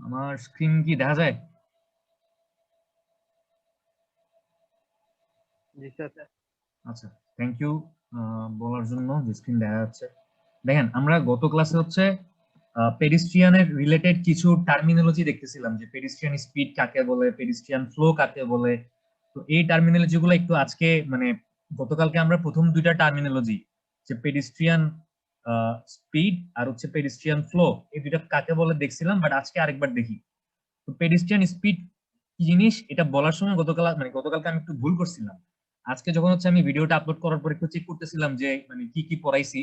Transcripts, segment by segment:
আমার স্ক্রিন কি দেখা যায়? জি স্যার। আচ্ছা, থ্যাংক ইউ বলার জন্য যে স্ক্রিন দেখা যাচ্ছে। দেখেন, আমরা গত ক্লাসে হচ্ছে পেডিস্ট্রিয়ানের রিলেটেড কিছু টার্মিনোলজি দেখতেছিলাম, যে পেডিস্ট্রিয়ান স্পিড কাকে বলে, পেডিস্ট্রিয়ান ফ্লো কাকে বলে। তো এই টার্মিনোলজি গুলো একটু আজকে মানে গতকালকে আমরা প্রথম দুইটা টার্মিনোলজি, যে পেডিস্ট্রিয়ান স্পিড আর হচ্ছে পেডিস্ট্রিয়ান ফ্লো, এই দুইটা কাকে বলে দেখছিলাম, বাট আজকে আরেকবার দেখি। তো পেডিস্ট্রিয়ান স্পিড কি জিনিস এটা বলার সময় গতকালকে আমি একটু ভুল করছিলাম। আজকে যখন হচ্ছে আমি ভিডিওটা আপলোড করার পর একটু চেক করতেছিলাম যে মানে কি কি পড়াইছি,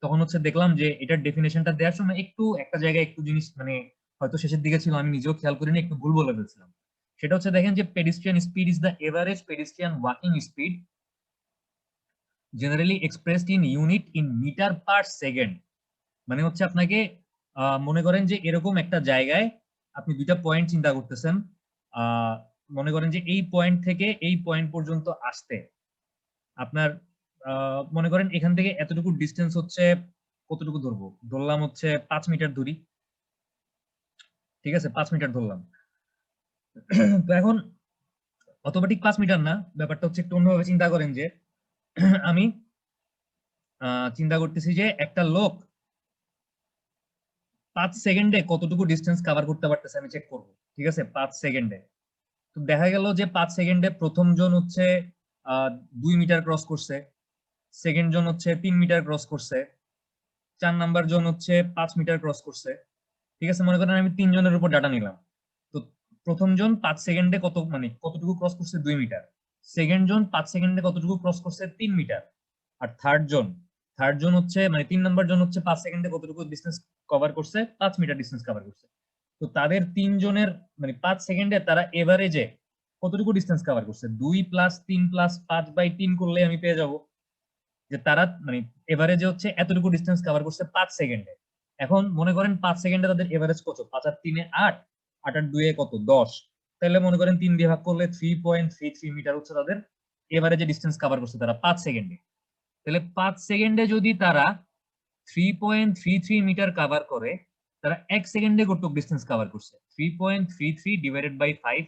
তখন হচ্ছে দেখলাম যে এটার ডেফিনেশনটা দেওয়ার সময় একটু একটা জায়গায় একটু জিনিস মানে হয়তো শেষের দিকে ছিল, আমি নিজেও খেয়াল করিনি, একটু ভুল বলে ফেলছিলাম। সেটা হচ্ছে দেখেন যে pedestrian speed is the average pedestrian walking speed generally expressed in unit in metre per second. মানে হচ্ছে আপনাকে মনে করেন যে এরকম একটা জায়গায় আপনি দুইটা পয়েন্ট চিন্তা করতেছেন। মনে করেন যে এই পয়েন্ট থেকে এই পয়েন্ট পর্যন্ত আসতে আপনার মনে করেন এখান থেকে এতটুকু ডিস্টেন্স হচ্ছে, কতটুকু ধরবো, ধরলাম হচ্ছে 5 মিটার ধরি, ঠিক আছে, 5 মিটার ধরলাম। তো এখন অথবা ঠিক 5 মিটার না, ব্যাপারটা হচ্ছে একটু অন্যভাবে চিন্তা করেন যে আমি চিন্তা করতেছি যে একটা লোক 5 সেকেন্ডে কতটুকু ডিস্টেন্স কভার করতে পারতেছে আমি চেক করবো, ঠিক আছে, 5 সেকেন্ডে। তো দেখা গেল যে 5 সেকেন্ডে প্রথম জন হচ্ছে 2 মিটার ক্রস করছে, সেকেন্ড জন হচ্ছে 3 মিটার ক্রস করছে, 4 নাম্বার জন হচ্ছে 5 মিটার ক্রস করছে। ঠিক আছে, মনে করেন আমি 3 জনের উপর ডাটা নিলাম। তো প্রথম জন 5 সেকেন্ডে কত মানে কতটুকু ক্রস করছে, 2 মিটার। সেকেন্ড জন 5 সেকেন্ডে কতটুকু ক্রস করছে, 3 মিটার। আর থার্ড জন হচ্ছে মানে 3 নাম্বার জন হচ্ছে 5 সেকেন্ডে কতটুকু ডিস্টেন্স কভার করছে, 5 মিটার ডিস্টেন্স কভার করছে। তো তাদের 3 জনের মানে 5 সেকেন্ডে তারা এভারেজে কতটুকু ডিস্টেন্স কভার করছে, 2 + 3 + 5/3 করলে আমি পেয়ে যাব যে তারা মানে এভারেজে হচ্ছে এতটুকু ডিস্টেন্স কভার করছে 5 সেকেন্ডে। এখন মনে করেন 5 সেকেন্ডে তাদের এভারেজ কত, 5 আর 3 8, 8 আর 2 কত, 10। তাহলে মনে করেন 3 দিয়ে ভাগ করলে 3.33 মিটার হচ্ছে তাদের এভারেজে ডিস্টেন্স কভার করছে তারা 5 সেকেন্ডে। তাহলে 5 সেকেন্ডে যদি তারা 3.33 মিটার কভার করে, তারা 1 সেকেন্ডে কতটুকু ডিস্টেন্স কভার করছে, 3.33 / 5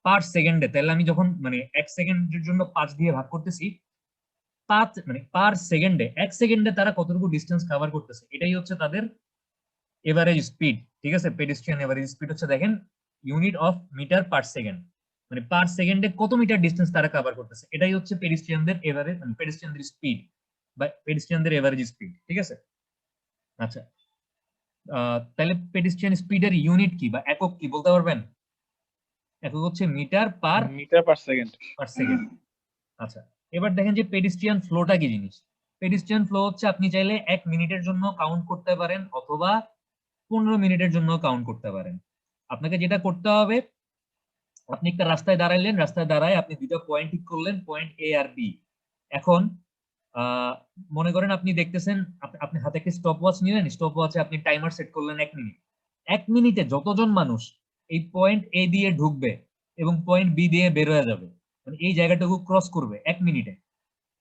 পার সেকেন্ডে। তাহলে আমি যখন মানে 1 সেকেন্ডের জন্য 5 দিয়ে ভাগ করতেছি, 5 মানে পার সেকেন্ডে 1 সেকেন্ডে তারা কতটুকু ডিস্টেন্স কভার করতেছে, এটাই হচ্ছে তাদের এভারেজ স্পিড। ঠিক আছে, পেডিস্ট্রিয়ান এভারেজ স্পিড হচ্ছে দেখেন unit of metre per second, মানে পার সেকেন্ডে কত মিটার ডিস্টেন্স তারা কভার করতেছে, এটাই হচ্ছে পেডিস্ট্রিয়ানদের এভারেজ মানে পেডিস্ট্রিয়ানদের স্পিড বা পেডিস্ট্রিয়ানদের এভারেজ স্পিড। ঠিক আছে, আচ্ছা, তাহলে পেডিস্ট্রিয়ান স্পিডের ইউনিট কি বা একক কি বলতে পারবেন? একক হচ্ছে মিটার পার সেকেন্ড। সেকেন্ড। আচ্ছা, এবার দেখেন যে পেডিস্ট্রিয়ান ফ্লোটা কি জিনিস। পেডিস্ট্রিয়ান ফ্লো হচ্ছে আপনি চাইলে 1 মিনিটের জন্য কাউন্ট করতে পারেন অথবা 15 মিনিটের জন্য কাউন্ট করতে পারেন। আপনাকে যেটা করতে হবে, আপনি একটা রাস্তায় দাঁড়াইলেন, রাস্তায় দাঁড়ায় আপনি দুটো পয়েন্ট ঠিক করলেন, পয়েন্ট এ আর বি। এখন মনে করেন আপনি দেখতেছেন, আপনি হাতে একটা স্টপ ওয়াচ নিলেন, স্টপ ওয়াচে আপনি টাইমার সেট করলেন 1 মিনিট। 1 মিনিটে যতজন মানুষ এই পয়েন্ট এ দিয়ে ঢুকবে এবং পয়েন্ট বি দিয়ে বের হয়ে যাবে, মানে এই জায়গাটাকে ক্রস করবে 1 মিনিটে।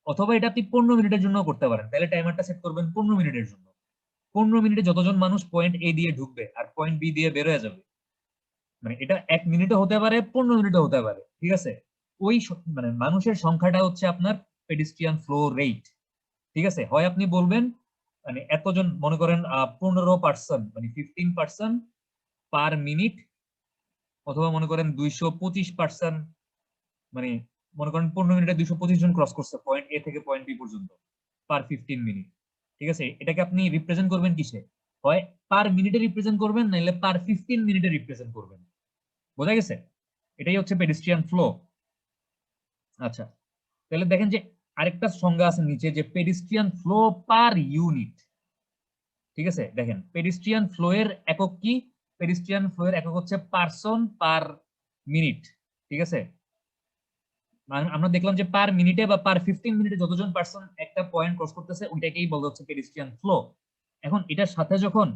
অথবা এটা আপনি 15 মিনিটের জন্য করতে পারেন, তাহলে টাইমারটা সেট করবেন 15 মিনিটের জন্য। 15 মিনিটে যতজন মানুষ পয়েন্ট এ দিয়ে ঢুকবে আর পয়েন্ট বি দিয়ে বের হয়ে যাবে, মানে এটা 1 মিনিটে হতে পারে, 15 মিনিটে হতে পারে। ঠিক আছে, ওই মানে মানুষের সংখ্যাটা হচ্ছে আপনার পেডিস্ট্রিয়ান ফ্লো রেট। ঠিক আছে, হয় আপনি বলবেন মানে এতজন, মনে করেন 15% মানে 15% পার মিনিট, অথবা মনে করেন 225%, মানে মনে করেন 15 মিনিটে 225 জন ক্রস করছে পয়েন্ট এ থেকে পয়েন্ট বি পর্যন্ত পার 15 মিনিট। ঠিক আছে, এটাকে আপনি রিপ্রেজেন্ট করবেন কিসে, হয় পার মিনিটে রিপ্রেজেন্ট করবেন, নাইলে পার 15 মিনিটে রিপ্রেজেন্ট করবেন। বোঝা গেছে? এটাই হচ্ছে পেডিস্ট্রিয়ান ফ্লো। আচ্ছা, তাহলে দেখেন যে আরেকটা সংজ্ঞা আছে নিচে, যে পেডিস্ট্রিয়ান ফ্লো পার ইউনিট। ঠিক আছে, দেখেন পেডিস্ট্রিয়ান ফ্লো এর একক কি, পেডিস্ট্রিয়ান ফ্লো এর একক হচ্ছে পারসন পার মিনিট। ঠিক আছে, আমরা দেখলাম যে পার মিনিটে বা পার 15 মিনিটে যতজন পার্সন একটা পয়েন্ট ক্রস করতেছে ওইটাকেই বলা হচ্ছে পেডিস্ট্রিয়ান ফ্লো। এখন এটার সাথে যখন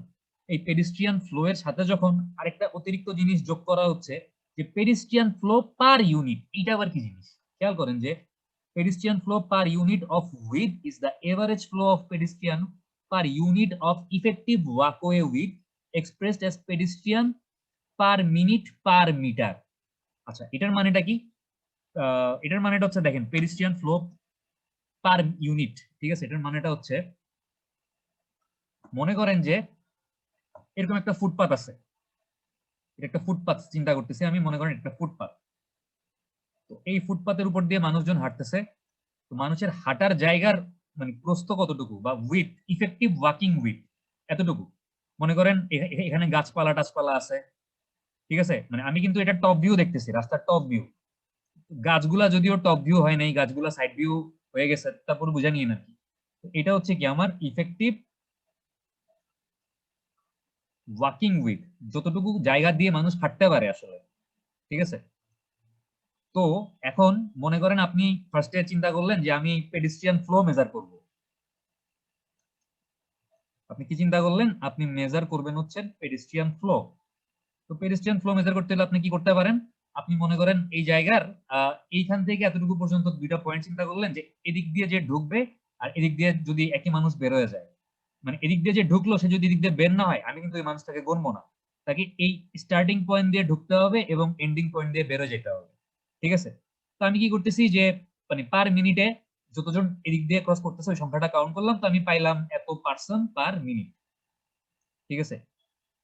এই পেডিস্ট্রিয়ান ফ্লো এর সাথে যখন আরেকটা অতিরিক্ত জিনিস যোগ করা হচ্ছে, যে পেডিস্ট্রিয়ান ফ্লো পার ইউনিট, এটা আবার কি জিনিস খেয়াল করেন, যে pedestrian flow per unit of width is the average flow of pedestrian per unit of effective walkway width expressed as pedestrian per minute per metre. আচ্ছা, এটার মানেটা কি? এটার মানেটা হচ্ছে দেখেন পেডিস্ট্রিয়ান ফ্লো পার ইউনিট, ঠিক আছে? এটার মানেটা হচ্ছে মনে করেন যে এরকম একটা ফুটপাত আছে, এটা একটা ফুটপাত চিন্তা করতেছি আমি, মনে করেন একটা ফুটপাত। তো এই ফুটপাতের উপর দিয়ে মানুষজন হাঁটতেছে। তো মানুষের হাঁটার জায়গার মানে প্রস্থ কতটুকু বা উইথ, ইফেক্টিভ ওয়াকিং উইথ এতটুকু। মনে করেন এখানে গাছপালা টাছপালা আছে, ঠিক আছে? মানে আমি কিন্তু এটা টপ ভিউ দেখতেছি, রাস্তার টপ ভিউ। গাছগুলা যদিও টপ ভিউ হয় নাই, গাছগুলা সাইড ভিউ হয়ে গেছে, তারপর বুঝা নিয়ে নাকি। এটা হচ্ছে কি আমার ইফেক্টিভ ওয়াকিং উইথ, যতটুকু জায়গা দিয়ে মানুষ হাঁটতে পারে আসলে, ঠিক আছে? তো এখন মনে করেন আপনি ফার্স্টে চিন্তা করলেন যে আমি পেডিস্ট্রিয়ান ফ্লো মেজার করব। আপনি কি চিন্তা করলেন? আপনি মেজার করবেন হচ্ছে পেডিস্ট্রিয়ান ফ্লো। তো পেডিস্ট্রিয়ান ফ্লো মেজার করতে হলে আপনি কি করতে পারেন? আপনি মনে করেন এই জায়গার এইখান থেকে এতটুকু পর্যন্ত দুইটা পয়েন্ট চিন্তা করলেন, যে এদিক দিয়ে যে ঢুকবে আর এদিক দিয়ে যদি একই মানুষ বের হয়ে যায়, মানে এদিক দিয়ে যে ঢুকলো সে যদি এদিক দিয়ে বের না হয়, আমি কিন্তু ওই মানুষটাকে গণবো না। তাকে এই স্টার্টিং পয়েন্ট দিয়ে ঢুকতে হবে এবং এন্ডিং পয়েন্ট দিয়ে বেরো যেতে হবে, ঠিক আছে? তো আমি কি করতেছি যে মানে পার মিনিটে যতজন এদিক দিয়ে ক্রস করতেছে ওই সংখ্যাটা কাউন্ট করলাম, তো আমি পাইলাম এত পার্সন পার মিনিট, ঠিক আছে?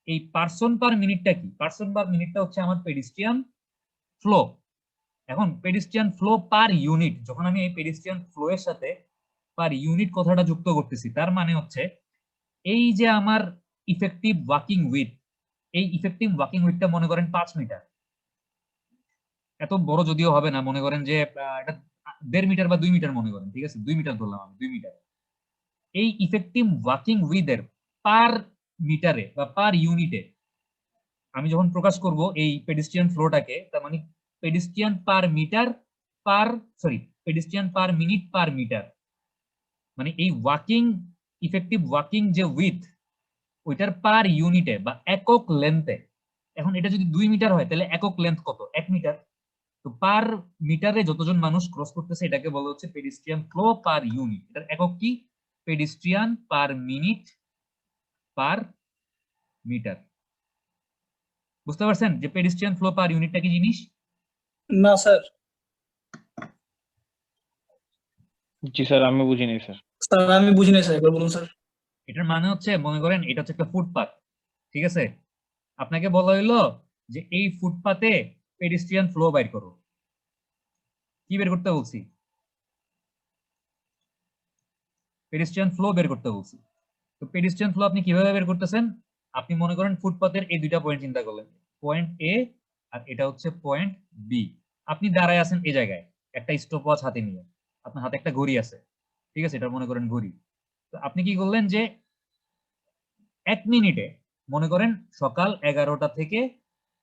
এই পার্সন পার মিনিটটা কি? পার্সন পার মিনিটটা হচ্ছে আমার পেডিস্ট্রিয়ান ফ্লো। এখন পেডিস্ট্রিয়ান ফ্লো পার ইউনিট, যখন আমি এই পেডিস্ট্রিয়ান ফ্লো এর সাথে পার ইউনিট কথাটা যুক্ত করতেছি, তার মানে হচ্ছে এই যে আমার ইফেক্টিভ ওয়াকিং উইথ, এই ইফেক্টিভ ওয়াকিং উইথটা মনে করেন 5 মিটার। এত বড় যদিও হবে না, মনে করেন যে এটা 1.5 মিটার বা 2 মিটার মনে করেন, ঠিক আছে? 2 মিটার ধরলাম আমি, 2 মিটার। এই ইফেক্টিভ ওয়াকিং উইথ এর পার মিটারে বা পার ইউনিটে আমি যখন প্রকাশ করব এই পেডিস্ট্রিয়ান ফ্লোটাকে, তার মানে pedestrian per metre per, sorry, pedestrian per minute per metre, মানে এই ওয়াকিং ইফেক্টিভ ওয়াকিং যে উইথ ওইটার পার ইউনিটে বা একক লেন্থে। এখন এটা যদি 2 মিটার হয় তাহলে একক লেন্থ কত? 1 মিটার। তো পার মিটারে যতজন মানুষ ক্রস করতেছে এটাকে বলা হচ্ছে পেডিস্ট্রিয়ান ফ্লো পার ইউনিট। এটার একক কি? Pedestrian per minute per metre. বুঝতে পারছেন যে পেডিস্ট্রিয়ান ফ্লো পার ইউনিটটা কি জিনিস? না স্যার। জি স্যার, আমি বুঝিনি স্যার। স্যার আমি বুঝি নাই স্যার, একবার বলুন স্যার। এটার মানে হচ্ছে মনে করেন এটা হচ্ছে একটা ফুটপাত, ঠিক আছে? আপনাকে বলা হইলো যে এই ফুটপাতে পেডিস্ট্রিয়ান ফ্লো বাইর করো। কি বের করতে বলছি? পেডিস্ট্রিয়ান ফ্লো বের করতে বলছি। তো পেডিস্ট্রিয়ান ফ্লো আপনি কিভাবে বের করতেছেন? আপনি মনে করেন ফুটপাতের এই দুইটা পয়েন্ট চিন্তা করলেন, পয়েন্ট এ আর এটা হচ্ছে পয়েন্ট বি। আপনি দাঁড়ায় আছেন এই জায়গায় একটা স্টপ ওয়াচ হাতে নিয়ে, আপনার হাতে একটা ঘড়ি আছে, ঠিক আছে? এটা মনে করেন ঘড়ি। তো আপনি কি করলেন যে 1 মিনিটে, মনে করেন সকাল 11টা থেকে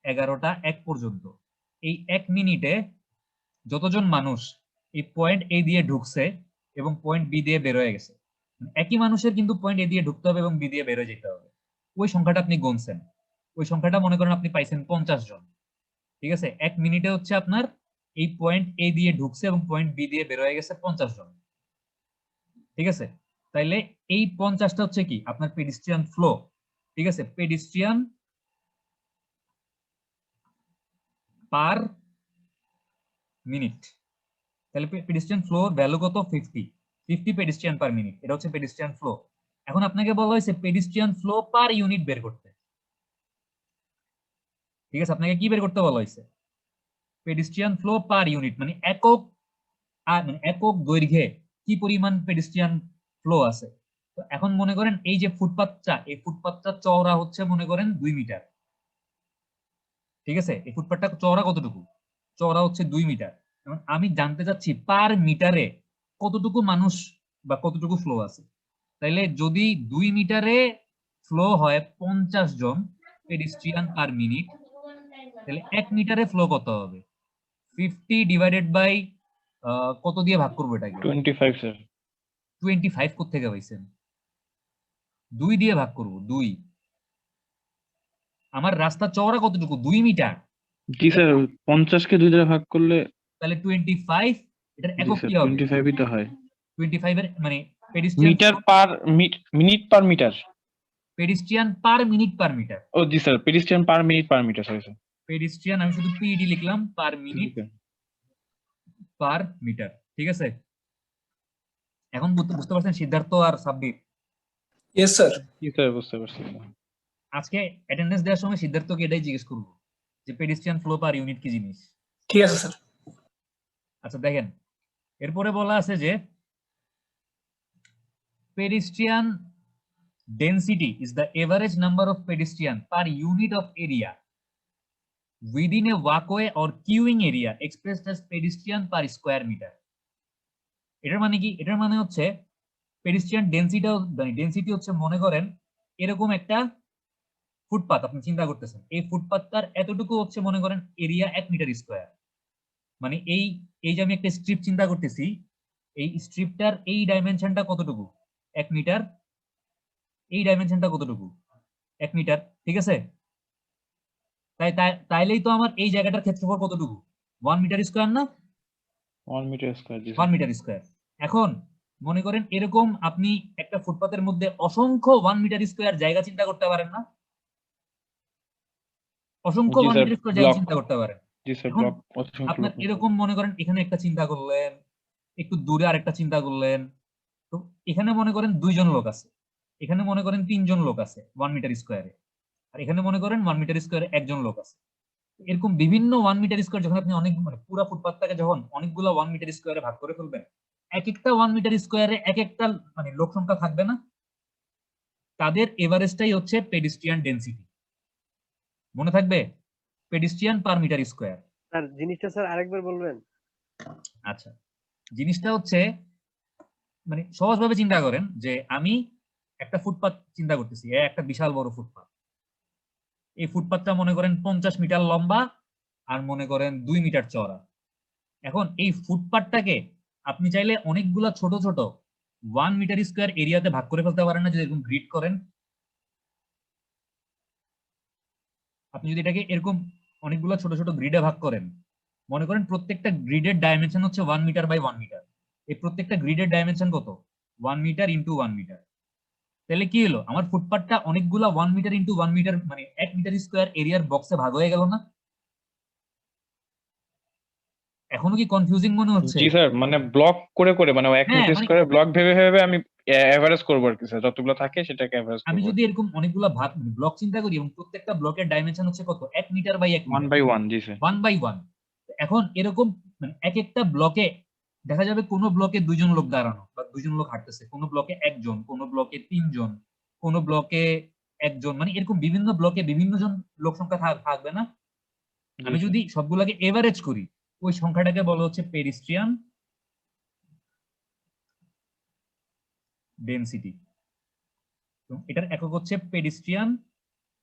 11টা 1 পর্যন্ত, এই 1 মিনিটে যতজন মানুষ এই পয়েন্ট এ দিয়ে ঢুকছে এবং পয়েন্ট বি দিয়ে বের হয়ে গেছে, একই মানুষের কিন্তু পয়েন্ট এ দিয়ে ঢুকতে হবে এবং বি দিয়ে বের হয়ে যেতে হবে, ওই সংখ্যাটা আপনি গুনছেন। ওই সংখ্যাটা মনে করেন আপনি পাইছেন 50 জন, ঠিক আছে? 1 মিনিটে হচ্ছে আপনার এই পয়েন্ট এ দিয়ে ঢুকছে এবং পয়েন্ট বি দিয়ে বের হয়ে গেছে 50 জন, ঠিক আছে? তাইলে এই 50টা হচ্ছে কি আপনার পেডিস্ট্রিয়ান ফ্লো, ঠিক আছে? Pedestrian per minute. তাহলে পেডিস্ট্রিয়ান ফ্লো ভ্যালু কত? 50 পেডিস্ট্রিয়ান পার মিনিট। এটা হচ্ছে পেডিস্ট্রিয়ান ফ্লো। এখন আপনাকে বলা হয়েছে পেডিস্ট্রিয়ান ফ্লো পার ইউনিট বের করতে, ঠিক আছে? আপনাকে কি বের করতে বলা হয়েছে? পেডিস্ট্রিয়ান ফ্লো পার ইউনিট, মানে একক মানে একক দৈর্ঘ্যে কি পরিমাণ পেডিস্ট্রিয়ান ফ্লো আছে। তো এখন মনে করেন এই যে ফুটপাথটা, এই ফুটপাথটা চওড়া হচ্ছে মনে করেন 2 মিটার, ঠিক আছে? এই ফুটপাথটা চওড়া কতটুকু? চওড়া হচ্ছে 2 মিটার। এখন আমি জানতে চাচ্ছি পার মিটারে কতটুকু মানুষ বা কতটুকু ফ্লো আছে। তাইলে যদি 2 মিটারে ফ্লো হয় 50 জন পেডিস্ট্রিয়ান পার মিনিট, তাহলে 1 মিটারে ফ্লো কত হবে? 50 ডিভাইডেড বাই কত দিয়ে ভাগ করবো এটাকে? 25 স্যার। 25 কোত্থেকে পাইছেন? 2 দিয়ে ভাগ করব, 2। আমার রাস্তা চওড়া কতটুকু? 2 মিটার। জি স্যার, 50 কে 2 দ্বারা ভাগ করলে তাহলে 25, এটার জি একক স্যার কি হবে? 25ই তো হয়। 25 এর মানে pedestrian metre per minute per metre. Pedestrian per minute per metre. ও জি sir, pedestrian per minute per metre, sorry sir. Pedestrian আমি শুধু পিডি লিখলাম, পার মিনিট পার মিটার, ঠিক আছে? এখন বুঝতে পারছেন সিদ্ধার্থ আর সাব্বির? Yes sir. জি স্যার, বুঝতে পারছি। আজকে অ্যাটেন্ডেন্স দেওয়ার সময় সিদ্ধার্থকে এটাই জিজ্ঞেস করবো যে পেডিস্ট্রিয়ান ফ্লো পার ইউনিট কি জিনিস। ঠিক আছে স্যার। আচ্ছা দেখেন, এরপরে বলা আছে যে pedestrian density is the average number of pedestrian per unit of area within a walkway or queuing area expressed as pedestrian per square meter. এটার মানে কি? এটার মানে হচ্ছে পেডিস্ট্রিয়ান ডেনসিটি হচ্ছে, মনে করেন এরকম একটা ফুটপাত আপনি চিন্তা করতেছেন, এই ফুটপাতটার এতটুকু হচ্ছে মনে করেন এরিয়া 1 মিটার স্কয়ার। মানে এই যে আমি একটা স্ট্রিপ চিন্তা করতেছি, এই স্ট্রিপটার এই ডাইমেনশনটা কতটুকু? 1 মিটার। এই ডাইমেনশনটা কতটুকু? 1 মিটার, ঠিক আছে? তাইলেই তো আমার এই জায়গাটার ক্ষেত্রফল কতটুকু? 1 মিটার স্কয়ার না? 1 মিটার স্কয়ার, জি 1 মিটার স্কয়ার। এখন মনে করেন এরকম আপনি একটা ফুটপাতের মধ্যে অসংখ্য 1 মিটার স্কয়ার জায়গা চিন্তা করতে পারেন না? অসংখ্য 1 মিটার স্কয়ার জায়গা চিন্তা করতে পারেন। জি স্যার, এখন ব্লক অসংখ্য আপনার ব্লক। এরকম মনে করেন এখানে একটা চিন্তা করলেন, একটু দূরে আরেকটা চিন্তা করলেন, তো এখানে মনে করেন 2 জন লোক আছে, এখানে মনে করেন 3 জন লোক আছে 1 মিটার স্কয়ারে, আর এখানে মনে করেন 1 মিটার স্কয়ারে একজন লোক আছে। এরকম বিভিন্ন 1 মিটার স্কয়ার যখন আপনি অনেক মানে পুরো ফুটপাতটাকে যখন অনেকগুলো 1 মিটার স্কয়ারে ভাগ করে ফেলবেন, এক একটা 1 মিটার স্কয়ারে এক একটা মানে লোক সংখ্যা থাকবে না? তাদের এভারেজটাই হচ্ছে পেডিস্ট্রিয়ান ডেনসিটি। মনে থাকবে? Pedestrian per metre square. Sir জিনিসটা স্যার আরেকবার বলবেন? আচ্ছা, জিনিসটা হচ্ছে মানে সহজভাবে চিন্তা করেন যে আমি একটা ফুটপাত চিন্তা করতেছি, একটা বিশাল বড় ফুটপাত। এই ফুটপাতটা মনে করেন 50 মিটার লম্বা আর মনে করেন 2 মিটার চওড়া। এখন এই ফুটপাতটাকে আপনি চাইলে অনেকগুলা ছোট ছোট 1 মিটার স্কয়ার এরিয়াতে ভাগ করে ফেলতে পারেন না? যদি এরকম গ্রিড করেন, আপনি যদি এটাকে এরকম অনেকগুলো ছোট ছোট গ্রিডে ভাগ করেন, মনে করেন প্রত্যেকটা গ্রিডের ডাইমেনশন হচ্ছে 1 মিটার বাই 1 মিটার। এই প্রত্যেকটা গ্রিডের ডাইমেনশন কত? 1 মিটার ইন্টু 1 মিটার। তাহলে কি হলো? আমার ফুটপাতটা অনেকগুলা 1 মিটার ইন্টু 1 মিটার মানে 1 মিটার স্কয়ার এরিয়ার বক্সে ভাগ হয়ে গেল না? এখনো কি কনফিউজিং মনে হচ্ছে? জি স্যার, মানে ব্লক করে করে মানে 1 হ্যাঁ, মিটার মানে স্কয়ারে ব্লক ভেবে ভেবে আমি এভারেজ করব আর কি স্যার, যতগুলো থাকে সেটাকে এভারেজ আমি করব। যদি এরকম অনেকগুলা ভাগ ব্লক চিন্তা করি এবং প্রত্যেকটা ব্লকের ডাইমেনশন হচ্ছে কত? 1 মিটার বাই 1 1 মিটার, বাই 1, জি স্যার। 1 বাই 1। এখন এরকম মানে এক একটা ব্লকে দেখা যাবে কোন ব্লকে 2 জন লোক দাঁড়ানো বা 2 জন লোক হাঁটতেছে, কোন ব্লকে একজন, কোন ব্লকে 3 জন, কোন ব্লকে একজন, মানে এরকম বিভিন্ন ব্লকে বিভিন্ন জন লোক সংখ্যা থাকবে না? জি আমি স্যার। যদি সবগুলাকে এভারেজ করি, ওই সংখ্যাটাকে বলা হচ্ছে পেডিস্ট্রিয়ান ডেনসিটি। এটার একক হচ্ছে পেডিস্ট্রিয়ান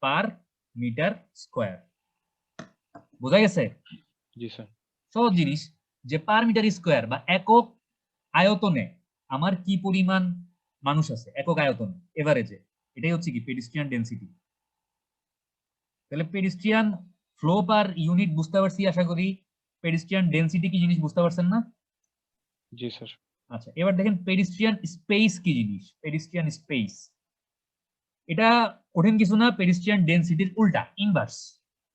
পার মিটার স্কয়ার। বোঝা গেছে? জি স্যার। সহজ জিনিস যে পার মিটার স্কয়ার বা একক আয়তনে আমার কি পরিমাণ মানুষ আছে একক আয়তনে এভারেজে, এটাই হচ্ছে কি পেডিস্ট্রিয়ান ডেনসিটি। তাহলে পেডিস্ট্রিয়ান ফ্লো পার ইউনিট বুঝতে পারছি আশা করি। পেডিস্ট্রিয়ান ডেনসিটি কি জিনিস বুঝতে পারছেন না? জি স্যার। আচ্ছা, এবার দেখেন পেডিস্ট্রিয়ান স্পেস কি জিনিস। পেডিস্ট্রিয়ান স্পেস এটা কঠিন কিছু না, পেডিস্ট্রিয়ান ডেনসিটির উল্টা, ইনভার্স।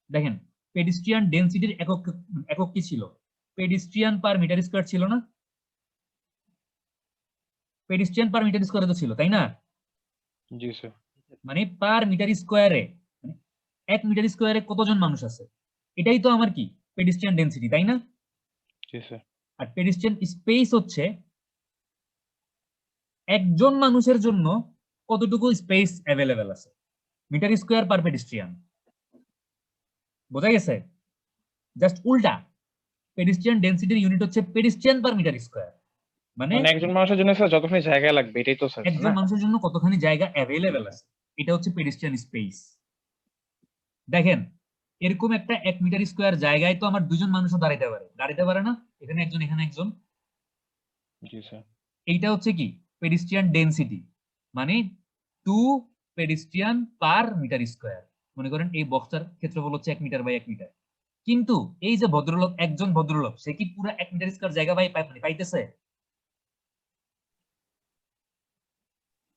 দেখেন পেডিস্ট্রিয়ান ডেনসিটির একক কি ছিল? পেডিস্ট্রিয়ান পার মিটার স্কয়ার ছিল না? পেডিস্ট্রিয়ান পার মিটার স্কয়ারে তো ছিল, তাই না? জি স্যার। মানে পার মিটার স্কয়ারে মানে 1 মিটার স্কয়ারে কতজন মানুষ আছে, এটাই তো আমার কি পেডিস্ট্রিয়ান ডেনসিটি, তাই না? জি স্যার। আর পেডিস্ট্রিয়ান স্পেস হচ্ছে একজন মানুষের জন্য কতটুকু স্পেস অ্যাভেলেবেল আছে, মিটার স্কয়ার পার পেডিস্ট্রিয়ান। বোঝা গেছে? জাস্ট উল্টা, পেডিস্ট্রিয়ান ডেনসিটির ইউনিট হচ্ছে পেডিস্ট্রিয়ান পার মিটার স্কয়ার। মানে মানে একজন মানুষের জন্য স্যার যতখানি জায়গা লাগবে এটাই তো স্যার, একজন না? মানুষের জন্য কতখানি জায়গা অ্যাভেলেবেল আছে, এটা হচ্ছে পেডিস্ট্রিয়ান স্পেস। দেখেন এরকম একটা 1 মিটার স্কয়ার জায়গায় তো আমার 2 জন মানুষও দাঁড়াইতে পারে না? এখানে একজন, এখানে একজন। জি স্যার। এইটা হচ্ছে কি পেডিস্ট্রিয়ান ডেনসিটি, মানে 2 পেডিস্ট্রিয়ান পার মিটার স্কয়ার। মনে করেন এই বক্সটার ক্ষেত্রফল হচ্ছে 1 মিটার বাই 1 মিটার, কিন্তু এই যে ভদ্রলোক, একজন ভদ্রলোক, সে কি পুরো 1 মিটার স্কয়ার জায়গা পাইতেছে?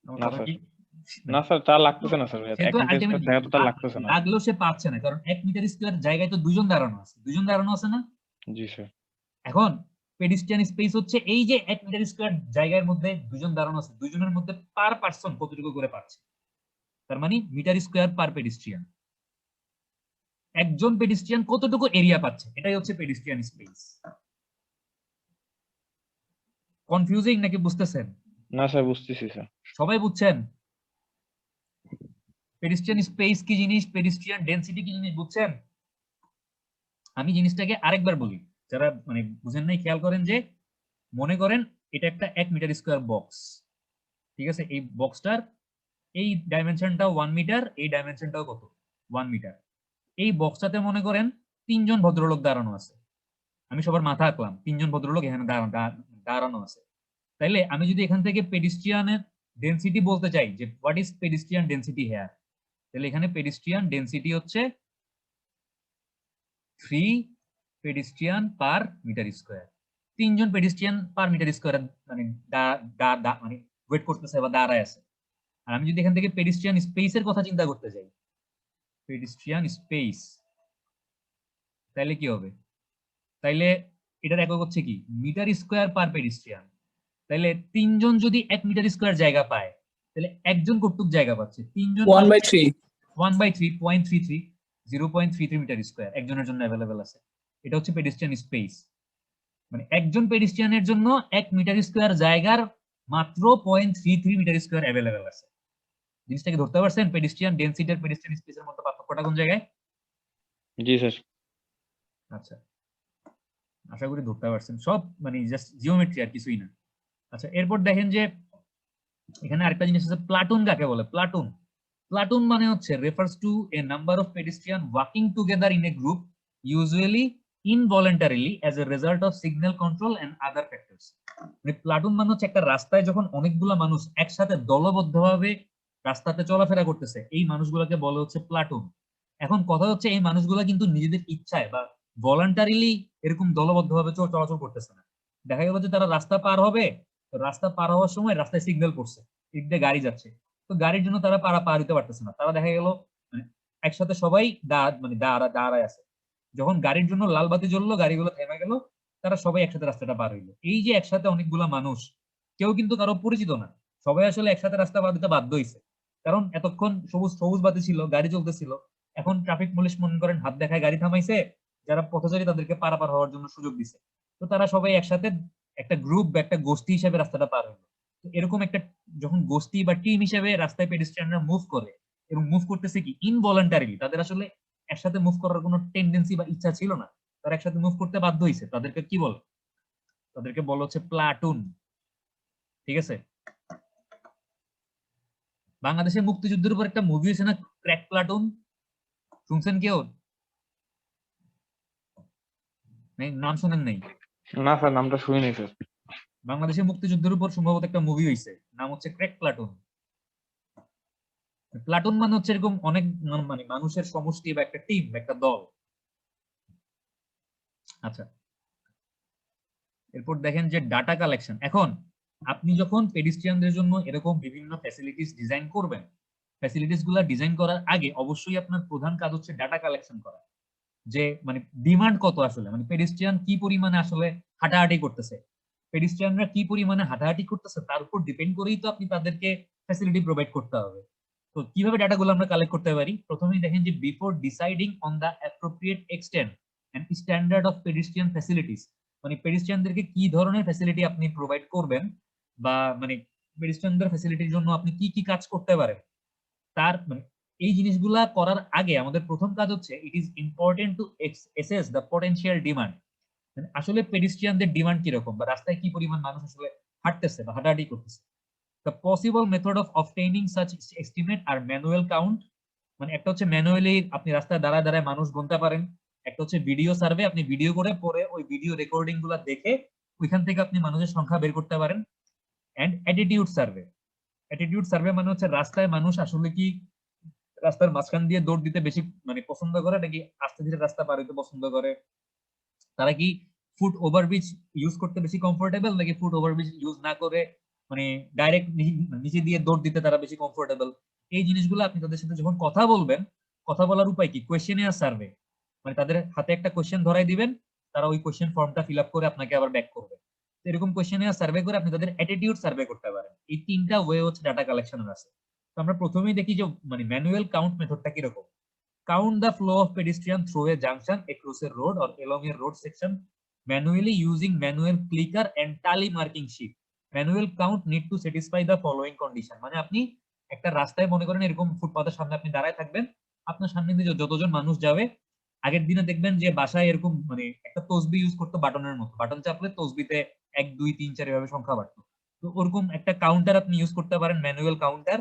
না স্যার। না স্যার তার লাগতেছে না স্যার, সে 1 তো মিটার স্কয়ার আলটিমেটলি জায়গা তো তার লাগতেছে না। লাগলেও সে পাচ্ছে না, কারণ 1 মিটার স্কয়ার জায়গায় তো দুজন দাঁড়ানো আছে, না? জি স্যার। এখন পেডিস্ট্রিয়ান স্পেস হচ্ছে এই যে 1 মিটার স্কয়ার জায়গার মধ্যে দুজন দাঁড়ানো আছে, দুজনের মধ্যে পার পারসন কতটুকু করে পাচ্ছে, তার মানে মিটার স্কয়ার পার পেডিস্ট্রিয়ান। একজন পেডিস্ট্রিয়ান কতটুকু এরিয়া পাচ্ছে, এটাই হচ্ছে পেডিস্ট্রিয়ান স্পেস। কনফিউজিং নাকি বুঝতেছেন? না স্যার বুঝতেছি স্যার। সবাই বুঝছেন পেডিস্ট্রিয়ান স্পেস কি জিনিস, পেডিস্ট্রিয়ান ডেনসিটি কি জিনিস বুঝছেন? আমি জিনিসটাকে আরেকবার বলি, যারা মানে বুঝেন নাই খেয়াল করেন যে, মনে করেন এটা একটা 1 মিটার স্কয়ার বক্স, ঠিক আছে? এই বক্সটার এই ডাইমেনশনটাও 1 মিটার, এই ডাইমেনশনটাও কত 1 মিটার। এই বক্সটাতে মনে করেন 3জন ভদ্রলোক দাঁড়ানো আছে, আমি সবার মাথা আঁকলাম, 3জন ভদ্রলোক এখানে দাঁড়ানো আছে। তাইলে আমি যদি এখান থেকে পেডিস্ট্রিয়ানের ডেনসিটি বলতে চাই যে what is pedestrian density here, তাহলে এখানে পেডিস্ট্রিয়ান ডেনসিটি হচ্ছে 3 পেডিস্ট্রিয়ান পার মিটার স্কয়ার। 3জন পেডিস্ট্রিয়ান পার মিটার স্কয়ার মানে মানে ওয়েট করতেছে বা দাঁড়ায় আছে। আর আমি যদি এখান থেকে পেডিস্ট্রিয়ান স্পেসের কথা চিন্তা করতে যাই, পেডিস্ট্রিয়ান স্পেস, তাইলে কি হবে? তাইলে এটার একক হচ্ছে কি মিটার স্কয়ার পার পেডিস্ট্রিয়ান। তাইলে 3জন যদি 1 মিটার স্কয়ার জায়গা পায়, তাহলে একজন কতটুক জায়গা পাচ্ছে? 3জন 1/3 1/3 0.33 0.33 মিটার স্কয়ার একজনের জন্য অ্যাভেলেবেল আছে। এটা হচ্ছে পেডিস্ট্রিয়ান স্পেস, মানে একজন পেডিস্ট্রিয়ানের জন্য 1 মিটার স্কয়ার জায়গার মাত্র 0.33 মিটার স্কয়ার অ্যাভেলেবেল আছে। জিনিসটাকে ধরতে পারছেন? পেডিস্ট্রিয়ান ডেনসিটি আর পেডিস্ট্রিয়ান স্পেসের মধ্যে পার্থক্যটা কোন জায়গায়? জি স্যার। আচ্ছা, আশা করি ধরতে পারছেন। সব মানে জাস্ট জিওমেট্রি আর কিছুই না। আচ্ছা, এরপর দেখেন যে এখানে আরেকটা জিনিস আছে, প্লাটুন কাকে বলে? প্লাটুন, প্লাটুন মানে হচ্ছে refers to A number of pedestrian walking together in a group, usually involuntarily as a result of signal control and other factors। মানে প্লাটুন মানে হচ্ছে একটা রাস্তায় যখন অনেকগুলা মানুষ একসাথে দলবদ্ধভাবে রাস্তাতে চলাফেরা করতেছে, এই মানুষগুলোকে বলে হচ্ছে প্লাটুন। এখন কথা হচ্ছে এই মানুষগুলা কিন্তু নিজেদের ইচ্ছায় বা ভলান্টারিলি এরকম দলবদ্ধভাবে চলাচল করতেছে না। দেখা গেল যে তারা রাস্তা পার হবে, তো রাস্তা পার হওয়ার সময় রাস্তায় সিগন্যাল পড়ছে, দিক দিয়ে গাড়ি যাচ্ছে, তো গাড়ির জন্য তারা পার হতে পারতেছে না। তারা দেখা গেল মানে একসাথে সবাই দাঁড়ায় আছে, যখন গাড়ির জন্য লাল বাতি জ্বললো, গাড়িগুলো থেমে গেল, তারা সবাই একসাথে রাস্তাটা পার হইলো। এই যে একসাথে অনেকগুলা মানুষ, কেউ কিন্তু কারো পরিচিত না, সবাই আসলে একসাথে রাস্তা পার হতে বাধ্য হয়েছে, কারণ এতক্ষণ সবুজ বাতি ছিল, গাড়ি চলতেছিল। এখন ট্রাফিক পুলিশ মনে করেন হাত দেখায় গাড়ি থামাইছে, যারা পথচারী তাদেরকে পারাপার হওয়ার জন্য সুযোগ দিছে, তো তারা সবাই একসাথে একটা গ্রুপ বা একটা গোষ্ঠী হিসেবে রাস্তাটা পার হইলো। তো এরকম একটা যখন গোষ্ঠী বা টিম হিসেবে রাস্তায় পেডিস্ট্রিয়ানরা মুভ করে, এবং মুভ করতেছে কি ইনভলান্টারিলি, তাদের আসলে একসাথে মুভ করার কোনো টেন্ডেন্সি বা ইচ্ছা ছিল না, তারা একসাথে মুভ করতে বাধ্য হয়েছে, তাদেরকে কি বলে? তাদেরকে বলা হচ্ছে প্লাটুন। ঠিক আছে? বাংলাদেশের মুক্তিযুদ্ধের উপর একটা মুভি হয়েছে না, ক্র্যাক প্লাটুন, শুনছেন কেউ? নাম শুনেন নাই? না স্যার নামটা শুনিনি স্যার। বাংলাদেশের মুক্তিযুদ্ধের উপর সম্ভবত একটা মুভি হয়েছে, নাম হচ্ছে ক্র্যাক প্লাটুন। প্লাটুন মানে হচ্ছে এরকম অনেক মানে মানুষের সমষ্টি বা একটা টিম, একটা দল। আচ্ছা, এরপর দেখেন যে ডাটা কালেকশন। এখন আপনি যখন পেডিস্ট্রিয়ানদের জন্য এরকম বিভিন্ন ফ্যাসিলিটিস ডিজাইন করবেন, ফ্যাসিলিটিস গুলা ডিজাইন করার আগে অবশ্যই আপনার প্রধান কাজ হচ্ছে ডাটা কালেকশন করা, যে মানে ডিমান্ড কত আসলে, মানে পেডিস্ট্রিয়ান কি পরিমাণে আসলে হাঁটাহাঁটি করতেছে, পেডিস্ট্রিয়ানরা কি পরিমাণে হাঁটাহাঁটি করতেছে তার উপর ডিপেন্ড করেই তো আপনি তাদেরকে ফ্যাসিলিটি প্রোভাইড করতে হবে। তো কিভাবে ডাটাগুলো আমরা কালেক্ট করতে পারি? প্রথমেই দেখেন যে before deciding on the appropriate extent and standard of pedestrian facilities, মানে পেডিস্ট্রিয়ানদেরকে কি ধরনের ফ্যাসিলিটি আপনি প্রোভাইড করবেন, বা মানে পেডিস্ট্রিয়ানদের ফ্যাসিলিটির জন্য আপনি কি কি কাজ করতে পারেন, তার মানে এই জিনিসগুলা করার আগে আমাদের প্রথম কাজ হচ্ছে it is important to assess the potential demand. আসলে পেডিস্ট্রিয়ানদের ডিমান্ড কিরকম, বা রাস্তায় কি পরিমাণ মানুষ আসলে হাঁটতেছে বা হাঁটাহাঁটি করতেছে। The possible method of obtaining such estimate are manual count, মানে একটা হচ্ছে ম্যানুয়ালি আপনি রাস্তায় দাঁড়ায় দাঁড়ায় মানুষ গুনতে পারেন, একটা হচ্ছে ভিডিও সার্ভে, আপনি ভিডিও করে পরে ওই ভিডিও রেকর্ডিং গুলা দেখে ওইখান থেকে আপনি মানুষের সংখ্যা বের করতে পারেন, and attitude survey. Attitude survey মানে হচ্ছে রাস্তায় মানুষ আসলে কি রাস্তার মাঝখান দিয়ে দৌড় দিতে বেশি মানে পছন্দ করে, নাকি আস্তে ধীরে রাস্তা পার হইতে পছন্দ করে, তারা কি ফুট ওভারব্রিজ ইউজ করতে বেশি কমফোর্টেবল, নাকি ফুট ওভারব্রিজ ইউজ না করে মানে ডাইরেক্ট নিচে দিয়ে দৌড় দিতে তারা বেশি কমফোর্টেবল। এই জিনিসগুলো আপনি তাদের সাথে যখন কথা বলবেন, কথা বলার উপায় কি, কোয়েশ্চেনিয়ার সার্ভে, মানে তাদের হাতে একটা কোয়েশ্চেন ধরাই দিবেন, তারা ওই কোয়েশ্চেন ফর্মটা ফিল আপ করে আপনাকে আবার ব্যাক করবে। তো এরকম কোয়েশ্চেনিয়ার সার্ভে করে আপনি তাদের অ্যাটিটিউড সার্ভে করতে পারেন। এই তিনটা ওয়ে হচ্ছে ডাটা কালেকশনের আছে। তো আমরা প্রথমেই দেখি যে মানে ম্যানুয়াল কাউন্ট মেথডটা কিরকম। Count the flow of pedestrian through a junction, across a road or along a road section manually using manual clicker and tally marking sheet. Manual count need to satisfy the following condition. মানে আপনি একটা রাস্তায় মনে করেন এরকম ফুটপাতের সামনে আপনি দাঁড়ায় থাকবেন, আপনার সামনে দিয়ে যতজন মানুষ যাবে, আগের দিনে দেখবেন যে বাসায় এরকম মানে একটা তসবি ইউজ করতো বাটনের মতো, বাটন চাপলে তসবিতে 1 2 3 4 এভাবে সংখ্যা বাড়তো। তো ওরকম একটা কাউন্টার আপনি ইউজ করতে পারেন, ম্যানুয়াল কাউন্টার।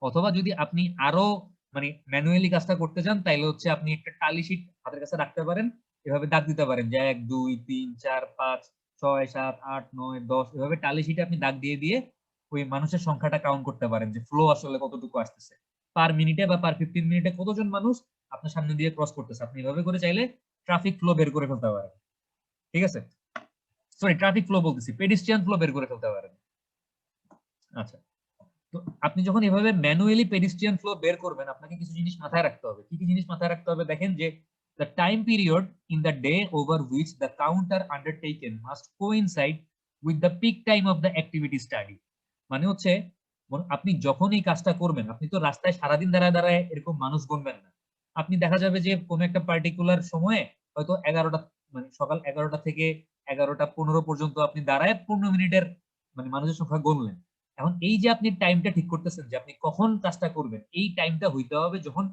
অথবা যদি আপনি আরো মানে ম্যানুয়ালি কাজটা করতে চান তাইলে হচ্ছে আপনি একটা টালি শিট হাতের কাছে রাখতে পারেন, এভাবে দাগ দিতে পারেন যে 1 2 3 4 5 6 7 8 9 10, এভাবে টালি শিটে আপনি দাগ দিয়ে দিয়ে ওই মানুষের সংখ্যাটা কাউন্ট করতে পারেন যে ফ্লো আসলে কতটুকু আসতেছে পার মিনিটে বা পার 15 মিনিটে কতজন মানুষ আপনার সামনে দিয়ে ক্রস করতেছে। আপনি এভাবে করে চাইলে ট্রাফিক ফ্লো বের করে ফেলতে পারেন। ঠিক আছে, সরি ট্রাফিক ফ্লো বলতেছি, পেডিস্ট্রিয়ান ফ্লো বের করে ফেলতে পারেন। আচ্ছা, তো আপনি যখন এভাবে ম্যানুয়ালি পেডিস্ট্রিয়ান ফ্লো বের করবেন, আপনাকে কিছু জিনিস মাথায় রাখতে হবে। কি কি জিনিস মাথায় রাখতে হবে দেখেন, যে the time period in the day over which the count are undertaken must coincide with the peak time of the activity study. মানে হচ্ছে আপনি যখন এই কাজটা করবেন, আপনি তো রাস্তায় সারাদিন দাঁড়ায় দাঁড়ায় এরকম মানুষ গুনবেন না। আপনি দেখা যাবে যে কোনো একটা পার্টিকুলার সময়ে হয়তো 11টা মানে সকাল 11টা থেকে 11টা 15 পর্যন্ত আপনি দাঁড়ায় 15 মিনিটের মানে মানুষের সংখ্যা গুনলেন। এখন এই যে আপনি টাইমটা ঠিক করতেছেন যে আপনি কখন কাজটা করবেন, এই টাইমটা হইতে হবে যখন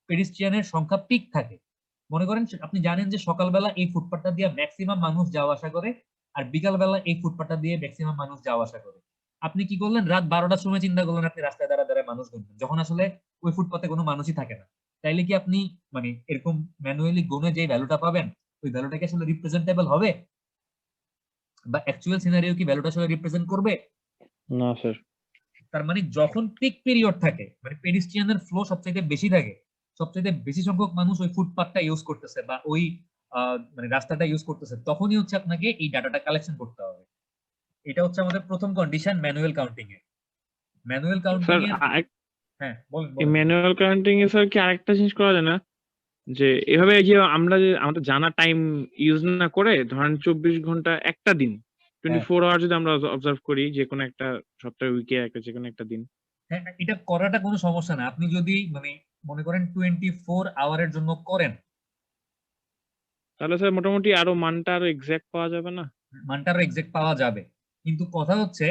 পেডিস্ট্রিয়ানের সংখ্যা পিক থাকে। মনে করেন আপনি জানেন যে সকালবেলা এই ফুটপাথটা দিয়ে ম্যাক্সিমাম মানুষ যাওয়া আসা করে, আর বিকালবেলা এই ফুটপাথটা দিয়ে ম্যাক্সিমাম মানুষ যাওয়া আসা করে। আপনি কি করলেন, রাত 12টার সময় চিন্তা করলেন আপনি রাস্তায় দাঁড়ায় দাঁড়ায় মানুষ গুনবেন, যখন আসলে ওই ফুটপাথে কোনো মানুষই থাকে না। তাইলে কি আপনি মানে এরকম ম্যানুয়ালি গুনে যে ভ্যালুটা পাবেন, ওই ভ্যালুটা কি আসলে রিপ্রেজেন্টেবল হবে, বা অ্যাকচুয়াল সিনারিও কি ভ্যালুটা আসলে রিপ্রেজেন্ট করবে? না স্যার। তার মানে যখন পিক পিরিয়ড থাকে, মানে পেডিস্ট্রিয়ানের ফ্লো সবচেয়ে বেশি থাকে, সবচেয়ে বেশি সংখ্যক মানুষ ওই ফুটপাথটা ইউজ করতেছে বা ওই মানে রাস্তাটা ইউজ করতেছে, তখনই হচ্ছে আপনাকে এই ডাটাটা কালেকশন করতে হবে। এটা হচ্ছে আমাদের প্রথম কন্ডিশন ম্যানুয়াল কাউন্টিং এ। ম্যানুয়াল কাউন্টিং স্যার এর হ্যাঁ বলেন এই বলেন। ম্যানুয়াল কাউন্টিং এ স্যার কি আরেকটা জিনিস করা যায় না, যে এভাবে যে আমরা যে আমাদের জানা টাইম ইউজ না করে ধরেন 24 ঘন্টা একটা দিন, 24 আওয়ার যদি আমরা অবজার্ভ করি যে কোনো একটা সপ্তাহে, উইকে, একটা যে কোনো একটা দিন। হ্যাঁ, এটা করাটা কোনো সমস্যা না। আপনি যদি মানে মনে করেন 24 আওয়ারের জন্য করেন, তাহলে স্যার মোটামুটি আরো মানটা আরো এক্সাক্ট পাওয়া যাবে না? মানটা আরো এক্সাক্ট পাওয়া যাবে। কিন্তু কথা হচ্ছে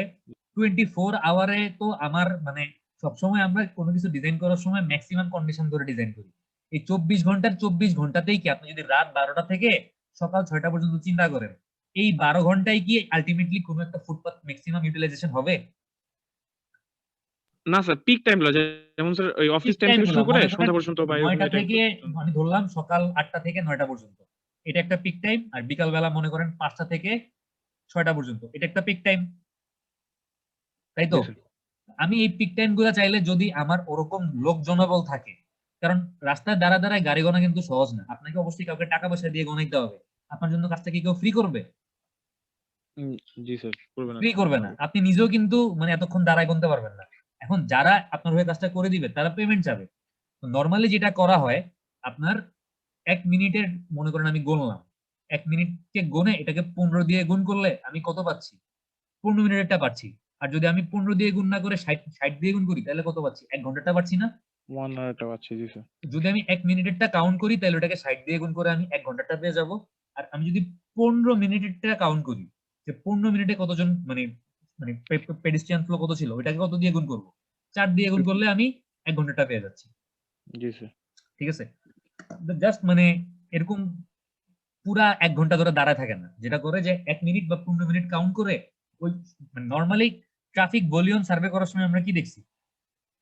24 আওয়ারে তো আমার মানে সবসময় আমরা কোনো কিছু ডিজাইন করার সময় ম্যাক্সিমাম কন্ডিশন ধরে ডিজাইন করি। এই 24 ঘন্টার 24 ঘন্টাতেই কি আপনি যদি রাত 12টা থেকে সকাল 6টা পর্যন্ত চিন্তা করেন, এই 12 ঘন্টায় কি আলটিমেটলি কোনো একটা ফুটপাথ ম্যাক্সিমাম ইউটিলাইজেশন হবে? না স্যার, পিক টাইম গুলো যেমন স্যার ওই অফিস পিক টাইম টাইম থেকে শুরু করে মনে করেন সন্ধ্যা পর্যন্ত বা এরকম 9টা টাইম থেকে আমি ধরলাম সকাল 8টা থেকে 9টা পর্যন্ত, এটা একটা পিক টাইম। আর বিকাল বেলা মনে করেন 5টা থেকে 6টা পর্যন্ত, এটা একটা পিক টাইম, তাই তো? আমি এই পিক টাইম গুলো চাইলে যদি আমার ওরকম লোক জনবল থাকে, কারণ রাস্তায় দাঁড়া দাঁড়ায় গাড়ি গোনা কিন্তু সহজ না, আপনাকে অবশ্যই কাউকে টাকা পয়সা দিয়ে গোনাইতে হবে। আপনার জন্য কাজটা কি কেউ ফ্রি করবে? জি স্যার, করবে না। ফ্রি করবে না। আপনি নিজেও কিন্তু মানে এতক্ষণ দাঁড়ায় গুনতে পারবেন না। এখন যারা আপনার হয়ে কাজটা করে দিবে তারা পেমেন্ট চাবে। নর্মালি যেটা করা হয়, আপনার 1 মিনিটের মনে করেন আমি গুনলাম, 1 মিনিটকে গুনে এটাকে 15 দিয়ে গুণ করলে আমি কত পাচ্ছি? 15 মিনিটেরটা পাচ্ছি। আর যদি আমি 15 দিয়ে গুণ না করে 60 দিয়ে গুণ করি তাহলে কত পাচ্ছি? 1 ঘন্টাটা পাচ্ছি না? 1 আওয়ারটা পাচ্ছি। জি স্যার। যদি আমি 1 মিনিটেরটা কাউন্ট করি তাহলে ওটাকে 60 দিয়ে গুণ করে আমি 1 ঘন্টাটা পেয়ে যাব। আর আমি যদি 15 মিনিটেরটা কাউন্ট করি যে 15 মিনিটে কতজন মানে মানে পেডিস্ট্রিয়ান ফ্লো কত ছিল, ওটাকে কত দিয়ে গুণ করব? 4 দিয়ে গুণ করলে আমি 1 ঘন্টাটা পেয়ে যাচ্ছি। জি স্যার। ঠিক আছে, জাস্ট মানে এরকম পুরা 1 ঘন্টা ধরে দাঁড়ায় থাকে না, যেটা করে যে 1 মিনিট বা 15 মিনিট কাউন্ট করে ওই মানে নরমালি ট্রাফিক ভলিউম সার্ভে করার সময় আমরা কি দেখছি?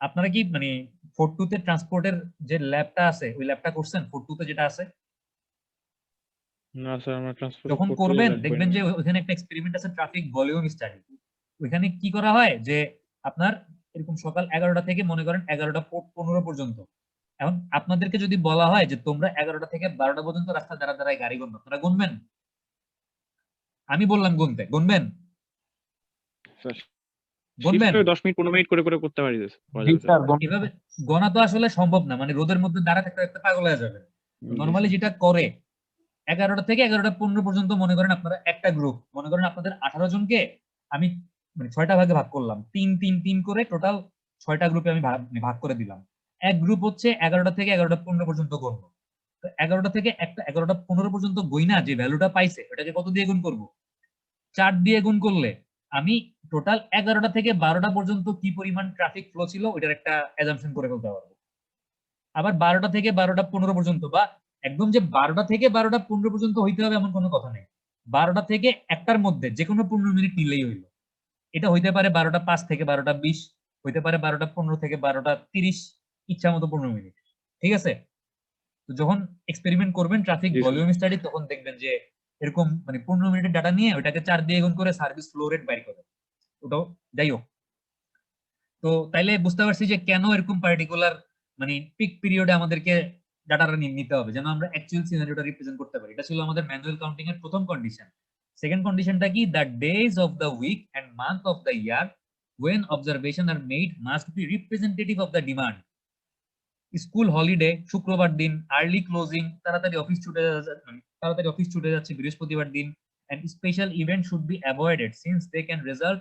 আপনারা কি মানে 42 তে ট্রান্সপোর্টের যে ল্যাবটা আছে ওই ল্যাবটা করছেন? 42 তে যেটা আছে, না স্যার, আমরা ট্রান্সপোর্ট যখন করতে করবেন লাগবে দেখবেন না। যে ওখানে একটা এক্সপেরিমেন্ট আছে ট্রাফিক ভলিউম স্টাডি। ওইখানে কি করা হয় যে আপনার এরকম সকাল 11টা থেকে মনে করেন 11টা 15 পর্যন্ত, এখন আপনাদেরকে যদি বলা হয় যে তোমরা 11টা থেকে 12টা পর্যন্ত রাস্তা দাঁড়া দাঁড়ায় গাড়ি গুনবে, আপনারা গুনবেন? আমি বললাম গুনতে, গুনবেন? গুনবেন? 10 মিনিট 15 মিনিট করে করতে পারি স্যার, করা জি যাবে স্যার। স্যার, এভাবে গণা তো আসলে সম্ভব না, মানে রোদের মধ্যে দাঁড়া থাকতে থাকতে পাগল হয়ে যাবে। জি নর্মালি স্যার। যেটা করে 11টা থেকে 11টা 15 পর্যন্ত মনে করেন আপনারা একটা গ্রুপ, মনে করেন আপনাদের 18 জনকে আমি মানে 6টা ভাগে ভাগ করলাম, 3 করে টোটাল 6টা গ্রুপে আমি ভাগ করে দিলাম। এক গ্রুপ হচ্ছে 11টা থেকে 11টা 15 পর্যন্ত গণবো। তো 11টা থেকে একটা 11টা 15 পর্যন্ত গইনা যে ভ্যালুটা পাইছে ওটাকে কত দিয়ে গুণ করব? 4 দিয়ে গুণ করলে আমি টোটাল 11টা থেকে 12টা পর্যন্ত কি পরিমাণ ট্রাফিক ফ্লো ছিল ওইটার একটা অ্যাজাম্পশন করে ফেলতে পারবো। আবার 12টা থেকে 12টা 15 পর্যন্ত, বা একদম যে 12টা থেকে 12টা 15 পর্যন্ত হইতে হবে এমন কোনো কথা নেই। 12টা থেকে একটার মধ্যে যে কোনো 15 মিনিট নিলেই হইলো। এটা হইতে পারে 12টা 5 থেকে 12টা 20, হইতে পারে 12টা 15 থেকে 12টা 30, ইচ্ছা মতো 15 মিনিট। ঠিক আছে? তো যখন এক্সপেরিমেন্ট করবেন ট্রাফিক জি স্যার। ভলিউম স্টাডি, তখন দেখবেন যে এরকম মানে 15 মিনিটের ডাটা নিয়ে ওটাকে 4 দিয়ে গুণ করে সার্ভিস ফ্লো রেট বাইর করে। ওটাও যাই হোক, তো তাইলে বুঝতে পারছি যে কেন এরকম পার্টিকুলার মানে পিক পিরিয়ডে আমাদেরকে ডাটাটা নিতে হবে, যেন আমরা অ্যাকচুয়াল সিনারিওটা রিপ্রেজেন্ট করতে পারি। এটা ছিল আমাদের ম্যানুয়াল কাউন্টিং এর প্রথম কন্ডিশন। সেকেন্ড কন্ডিশনটা কি? The days of the week and month of the year when observation are made must be representative of the demand. School holiday, শুক্রবার দিন, আর্লি ক্লোজিং, তাড়াতাড়ি অফিস ছুটে যাচ্ছে বৃহস্পতিবার দিন, and special event should be avoided since they can result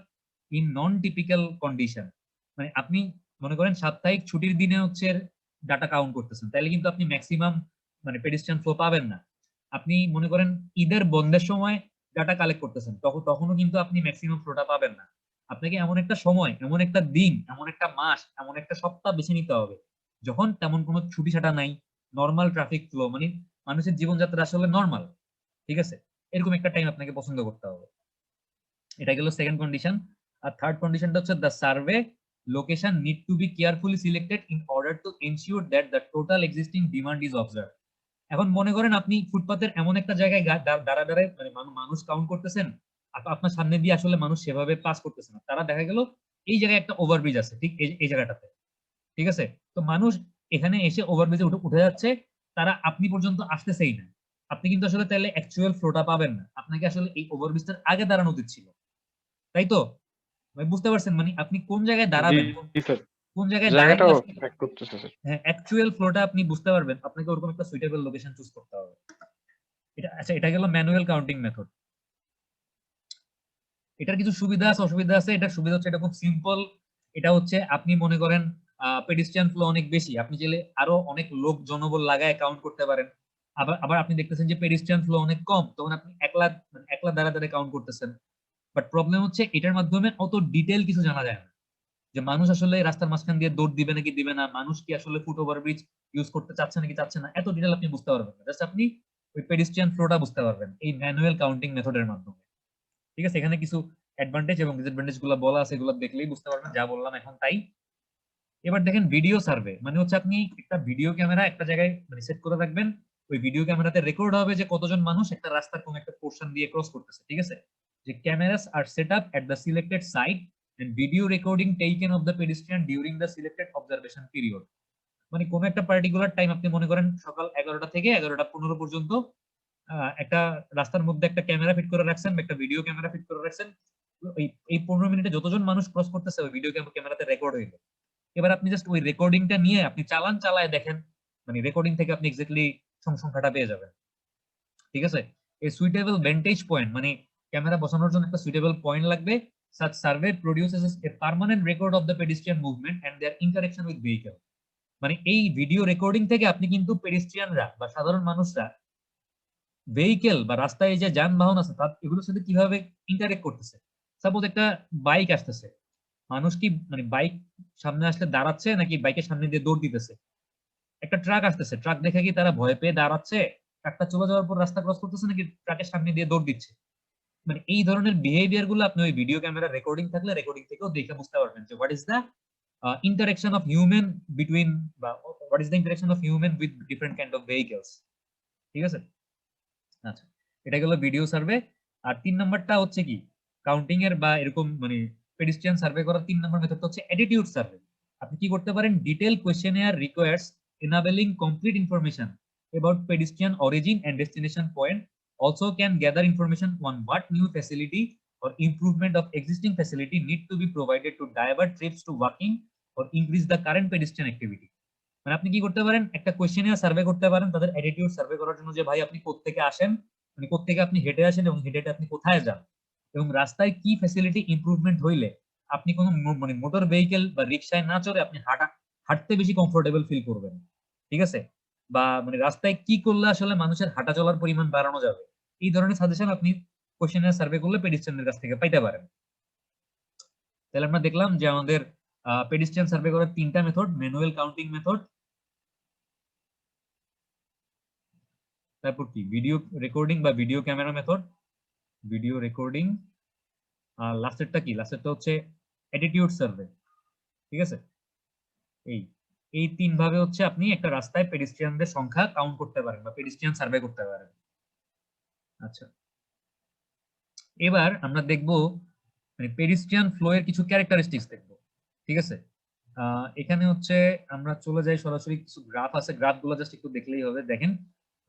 in non-typical condition. মানে আপনি মনে করেন সাপ্তাহিক ছুটির দিনে হচ্ছে ডাটা কাউন্ট করতেছেন, তাহলে কিন্তু আপনি ম্যাক্সিমাম মানে পেডিস্ট্রিয়ান ফ্লো পাবেন না। আপনি মনে করেন ঈদের বন্ধের সময় ডাটা কালেক্ট করতেছেন, তখনও কিন্তু আপনি ম্যাক্সিমাম ফ্লোটা পাবেন না। আপনাকে এমন একটা সময়, এমন একটা দিন, এমন একটা মাস, এমন একটা সপ্তাহ বেছে নিতে হবে যখন তেমন কোনো ছুটি ছাটা নাই, নর্মাল ট্রাফিক ফ্লো, মানে মানুষের জীবনযাত্রা আসলে নর্মাল। ঠিক আছে? এরকম একটা টাইম আপনাকে পছন্দ করতে হবে। এটা গেল সেকেন্ড কন্ডিশন। আর থার্ড কন্ডিশনটা হচ্ছে the survey location need to be carefully selected in order to ensure that the total existing demand is observe. এখন মনে করেন আপনি ফুটপাতের এমন একটা জায়গায় দাঁড়ায় মানে মানুষ কাউন্ট করতেছেন, আপনার সামনে দিয়ে আসলে মানুষ সেভাবে পাস করতেছে না, তারা দেখা গেল এই জায়গায় একটা ওভারব্রিজ আছে, ঠিক এই জায়গাটাতে। ঠিক আছে? তো মানুষ এখানে এসে ওভারব্রিজে উঠে যাচ্ছে, তারা আপনি পর্যন্ত আসতেছেই না। আপনি কিন্তু আসলে তাহলে অ্যাকচুয়াল ফ্লোটা পাবেন না, আপনাকে আসলে এই ওভারব্রিজটার আগে দাঁড়ানো উচিত ছিল। তাই তো? ভাই বুঝতে পারছেন মানে আপনি কোন জায়গায় দাঁড়াবেন, জি স্যার, কোন জায়গায় দাঁড়াইলে জায়গাটাও আসলে ফ্যাক্ট করতেছে স্যার। হ্যাঁ অ্যাকচুয়াল ফ্লোটা আপনি বুঝতে পারবেন, আপনাকে ওরকম একটা সুইটেবল লোকেশন চুজ করতে হবে। এটা আচ্ছা, এটা গেল ম্যানুয়াল কাউন্টিং মেথড। এটার কিছু সুবিধা আছে, অসুবিধা আছে। এটার সুবিধা হচ্ছে এটা খুব সিম্পল। এটা হচ্ছে আপনি মনে করেন পেডিস্ট্রিয়ান ফ্লো অনেক বেশি, আপনি চাইলে আরো অনেক লোক জনবল লাগায় কাউন্ট করতে পারেন। আবার আপনি দেখতেছেন যে পেডিস্ট্রিয়ান ফ্লো অনেক কম, তখন আপনি একলা দাঁড়া কাউন্ট করতেছেন। বাট প্রবলেম হচ্ছে এটার মাধ্যমে অত ডিটেল কিছু জানা যায় না, যে মানুষ আসলে রাস্তার মাঝখান দিয়ে দৌড় দিবে নাকি দিবে না, মানুষ কি আসলে ফুট ওভার ব্রিজ ইউজ করতে চাচ্ছে নাকি চাচ্ছে না, এত ডিটেল আপনি বুঝতে পারবেন না। জাস্ট আপনি ওই পেডিস্ট্রিয়ান ফ্লোটা বুঝতে পারবেন এই ম্যানুয়াল কাউন্টিং মেথডের মাধ্যমে। ঠিক আছে? এখানে কিছু অ্যাডভান্টেজ এবং ডিসঅ্যাডভান্টেজ গুলো বলা আছে, এগুলো দেখলেই বুঝতে পারবেন, যা বললাম এখন তাই। এবার দেখেন ভিডিও সার্ভে, মানে হচ্ছে আপনি একটা ভিডিও ক্যামেরা একটা জায়গায় মানে সেট করে রাখবেন, ওই ভিডিও ক্যামেরাতে রেকর্ড হবে যে কতজন মানুষ একটা রাস্তার কোন একটা পোরশন দিয়ে ক্রস করতেছে। ঠিক আছে? যে cameras are set up at the selected site and video recording taken of the pedestrian during the selected observation period. মানে কোন একটা পার্টিকুলার টাইম, আপনি মনে করেন সকাল 11টা থেকে 11টা 15 পর্যন্ত একটা রাস্তার মধ্যে একটা ক্যামেরা ফিট করে রাখছেন, একটা ভিডিও ক্যামেরা ফিট করে রাখছেন। এই 15 মিনিটে যতজন মানুষ ক্রস করতেছে ওই ভিডিও ক্যামেরাতে রেকর্ড হইলো। এবার আপনি জাস্ট ওই রেকর্ডিংটা নিয়ে আপনি চালায় দেখেন, মানে রেকর্ডিং থেকে আপনি এক্স্যাক্টলি সংখ্যাটা পেয়ে যাবেন। ঠিক আছে? এই সুইটেবল ভ্যান্টেজ পয়েন্ট, মানে ক্যামেরা বসানোর জন্য একটা সুইটেবল পয়েন্ট লাগবে। such survey produces a permanent record of the pedestrian movement and their interaction with vehicle. মানে এই ভিডিও রেকর্ডিং থেকে আপনি কিন্তু পেডিস্ট্রিয়ানরা বা সাধারণ মানুষরা ভেহিকেল বা রাস্তায় যে যানবাহন আছে তার এগুলোর সাথে কিভাবে ইন্টারেক্ট করতেছে। সাপোজ একটা বাইক আসতেছে, মানুষ কি মানে বাইক সামনে আসলে দাঁড়াচ্ছে নাকি বাইকের সামনে দিয়ে দৌড় দিতেছে। একটা ট্রাক আসতেছে, ট্রাক দেখে কি তারা ভয় পেয়ে দাঁড়াচ্ছে, ট্রাকটা চলে যাওয়ার পর রাস্তা ক্রস করতেছে, নাকি ট্রাকের সামনে দিয়ে দৌড় দিচ্ছে। মানে এই ধরনের বিহেভিয়ার গুলো আপনি ওই ভিডিও ক্যামেরা রেকর্ডিং থাকলে রেকর্ডিং থেকেও দেখে বুঝতে পারবেন যে what is the interaction of human between, বা what is the interaction of human with different kind of vehicles. ঠিক আছে? আচ্ছা, এটা গেল ভিডিও সার্ভে। আর 3 নাম্বারটা হচ্ছে কি কাউন্টিং এর বা এরকম মানে পেডিস্ট্রিয়ান সার্ভে করার 3 নাম্বার মেথডটা হচ্ছে অ্যাটিটিউড সার্ভে। আপনি কি করতে পারেন, detail questionnaire requires enabling complete information about pedestrian origin and destination point, also can gather information on what new facility or improvement of existing facility need to be provided to divert trips to walking or increase the current pedestrian activity. মানে আপনি কি করতে পারেন, একটা questionnaire survey করতে পারেন তাদের attitude survey করার জন্য, যে ভাই আপনি কোত্থেকে আসেন, মানে কোত্থেকে আপনি হেঁটে আসেন এবং হেঁটে আপনি কোথায় যান, এবং রাস্তায় কি ফ্যাসিলিটি ইমপ্রুভমেন্ট হইলে আপনি কোনো মানে মোটর ভেহিকেল বা রিক্সায় না চড়ে আপনি হাঁটতে বেশি কমফোর্টেবল ফিল করবেন, ঠিক আছে, বা মানে রাস্তায় কি করলে আসলে মানুষের হাঁটা চলার পরিমাণ বাড়ানো যাবে, এই ধরনের সাজেশন আপনি কোশ্চেনের সার্ভে করলে পেডিস্ট্রিয়ানদের কাছ থেকে পাইতে পারেন। তাহলে আমরা দেখলাম যে আমাদের পেডিস্ট্রিয়ান সার্ভে করার তিনটা মেথড, ম্যানুয়াল কাউন্টিং মেথড, তারপর কি ভিডিও রেকর্ডিং বা video camera method, video recording, আর লাস্টেরটা কি, লাস্টেরটা হচ্ছে অ্যাটিটিউড সার্ভে, ঠিক আছে। এই তিন ভাবে হচ্ছে আপনি একটা রাস্তায় পেডিস্ট্রিয়ানদের সংখ্যা কাউন্ট করতে পারেন বা পেডিস্ট্রিয়ান সার্ভে করতে পারেন। আচ্ছা, এবার আমরা দেখব মানে পেডিস্ট্রিয়ান ফ্লো এর কিছু ক্যারেক্টারিস্টিক্স দেখব, ঠিক আছে। এখানে হচ্ছে আমরা চলে যাই সরাসরি, কিছু গ্রাফ আছে, গ্রাফগুলো জাস্ট একটু দেখলেই হবে। দেখেন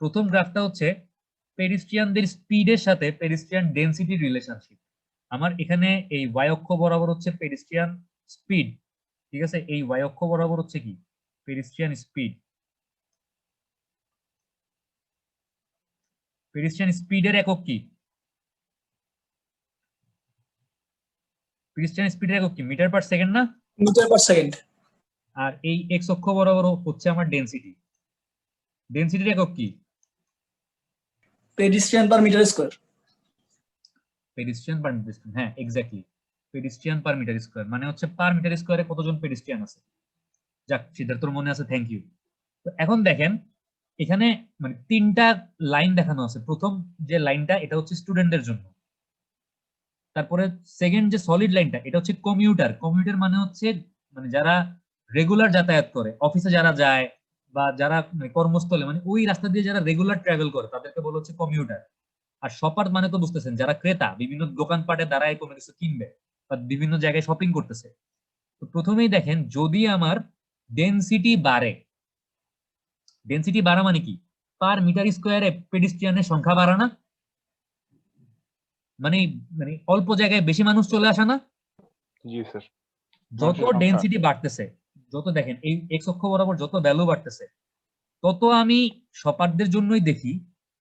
প্রথম গ্রাফটা হচ্ছে পেডিস্ট্রিয়ানদের স্পিডের সাথে পেডিস্ট্রিয়ান ডেনসিটির রিলেশনশিপ। আমার এখানে এই ওয়াই অক্ষ বরাবর হচ্ছে পেডিস্ট্রিয়ান স্পিড, ঠিক আছে, এই ওয়াই অক্ষ বরাবর হচ্ছে কি পেডিস্ট্রিয়ান স্পিড। পেডিস্ট্রিয়ান স্পিডের একক কি, পেডিস্ট্রিয়ান স্পিডের একক কি, মিটার পার সেকেন্ড না? Metre per second. আর এই এক্স অক্ষ বরাবর হচ্ছে আমার ডেনসিটি। ডেনসিটির একক কি? Pedestrian per metre square. Pedestrian per metre square, হ্যাঁ exactly, pedestrian per metre square মানে হচ্ছে পার মিটার স্কয়ারে কতজন পেডিস্ট্রিয়ান আছে। যাক, সিদ্ধার্থর মনে আছে, থ্যাংক ইউ। তো এখন দেখেন এখানে মানে তিনটা লাইন দেখানো আছে। প্রথম যে লাইনটা এটা হচ্ছে স্টুডেন্টদের জন্য, তারপরে সেকেন্ড যে সলিড লাইনটা এটা হচ্ছে কমিউটার। কমিউটার মানে হচ্ছে মানে যারা রেগুলার যাতায়াত করে, অফিসে যারা যায় বা যারা কর্মস্থলে মানে ওই রাস্তা দিয়ে যারা রেগুলার ট্রাভেল করে তাদেরকে বলা হচ্ছে কমিউটার। আর শপার মানে তো বুঝতেছেন যারা ক্রেতা, বিভিন্ন দোকানপাটে দাঁড়ায় কোনো কিছু কিনবে বা বিভিন্ন জায়গায় শপিং করতেছে। তো প্রথমেই দেখেন যদি আমার ডেনসিটি বাড়ে, ডেনসিটি বাড়া মানে কি, পার মিটার স্কয়ারে পেডিস্ট্রিয়ানের সংখ্যা বাড়া না, মানে মানে অল্প জায়গায় বেশি মানুষ চলে আসা না। জি স্যার। যত মানুষের সংখ্যা। ডেনসিটি বাড়তেছে, যত দেখেন এই এক্স অক্ষ বরাবর যত ভ্যালু বাড়তেছে, তত আমি শপারদের জন্যই দেখি।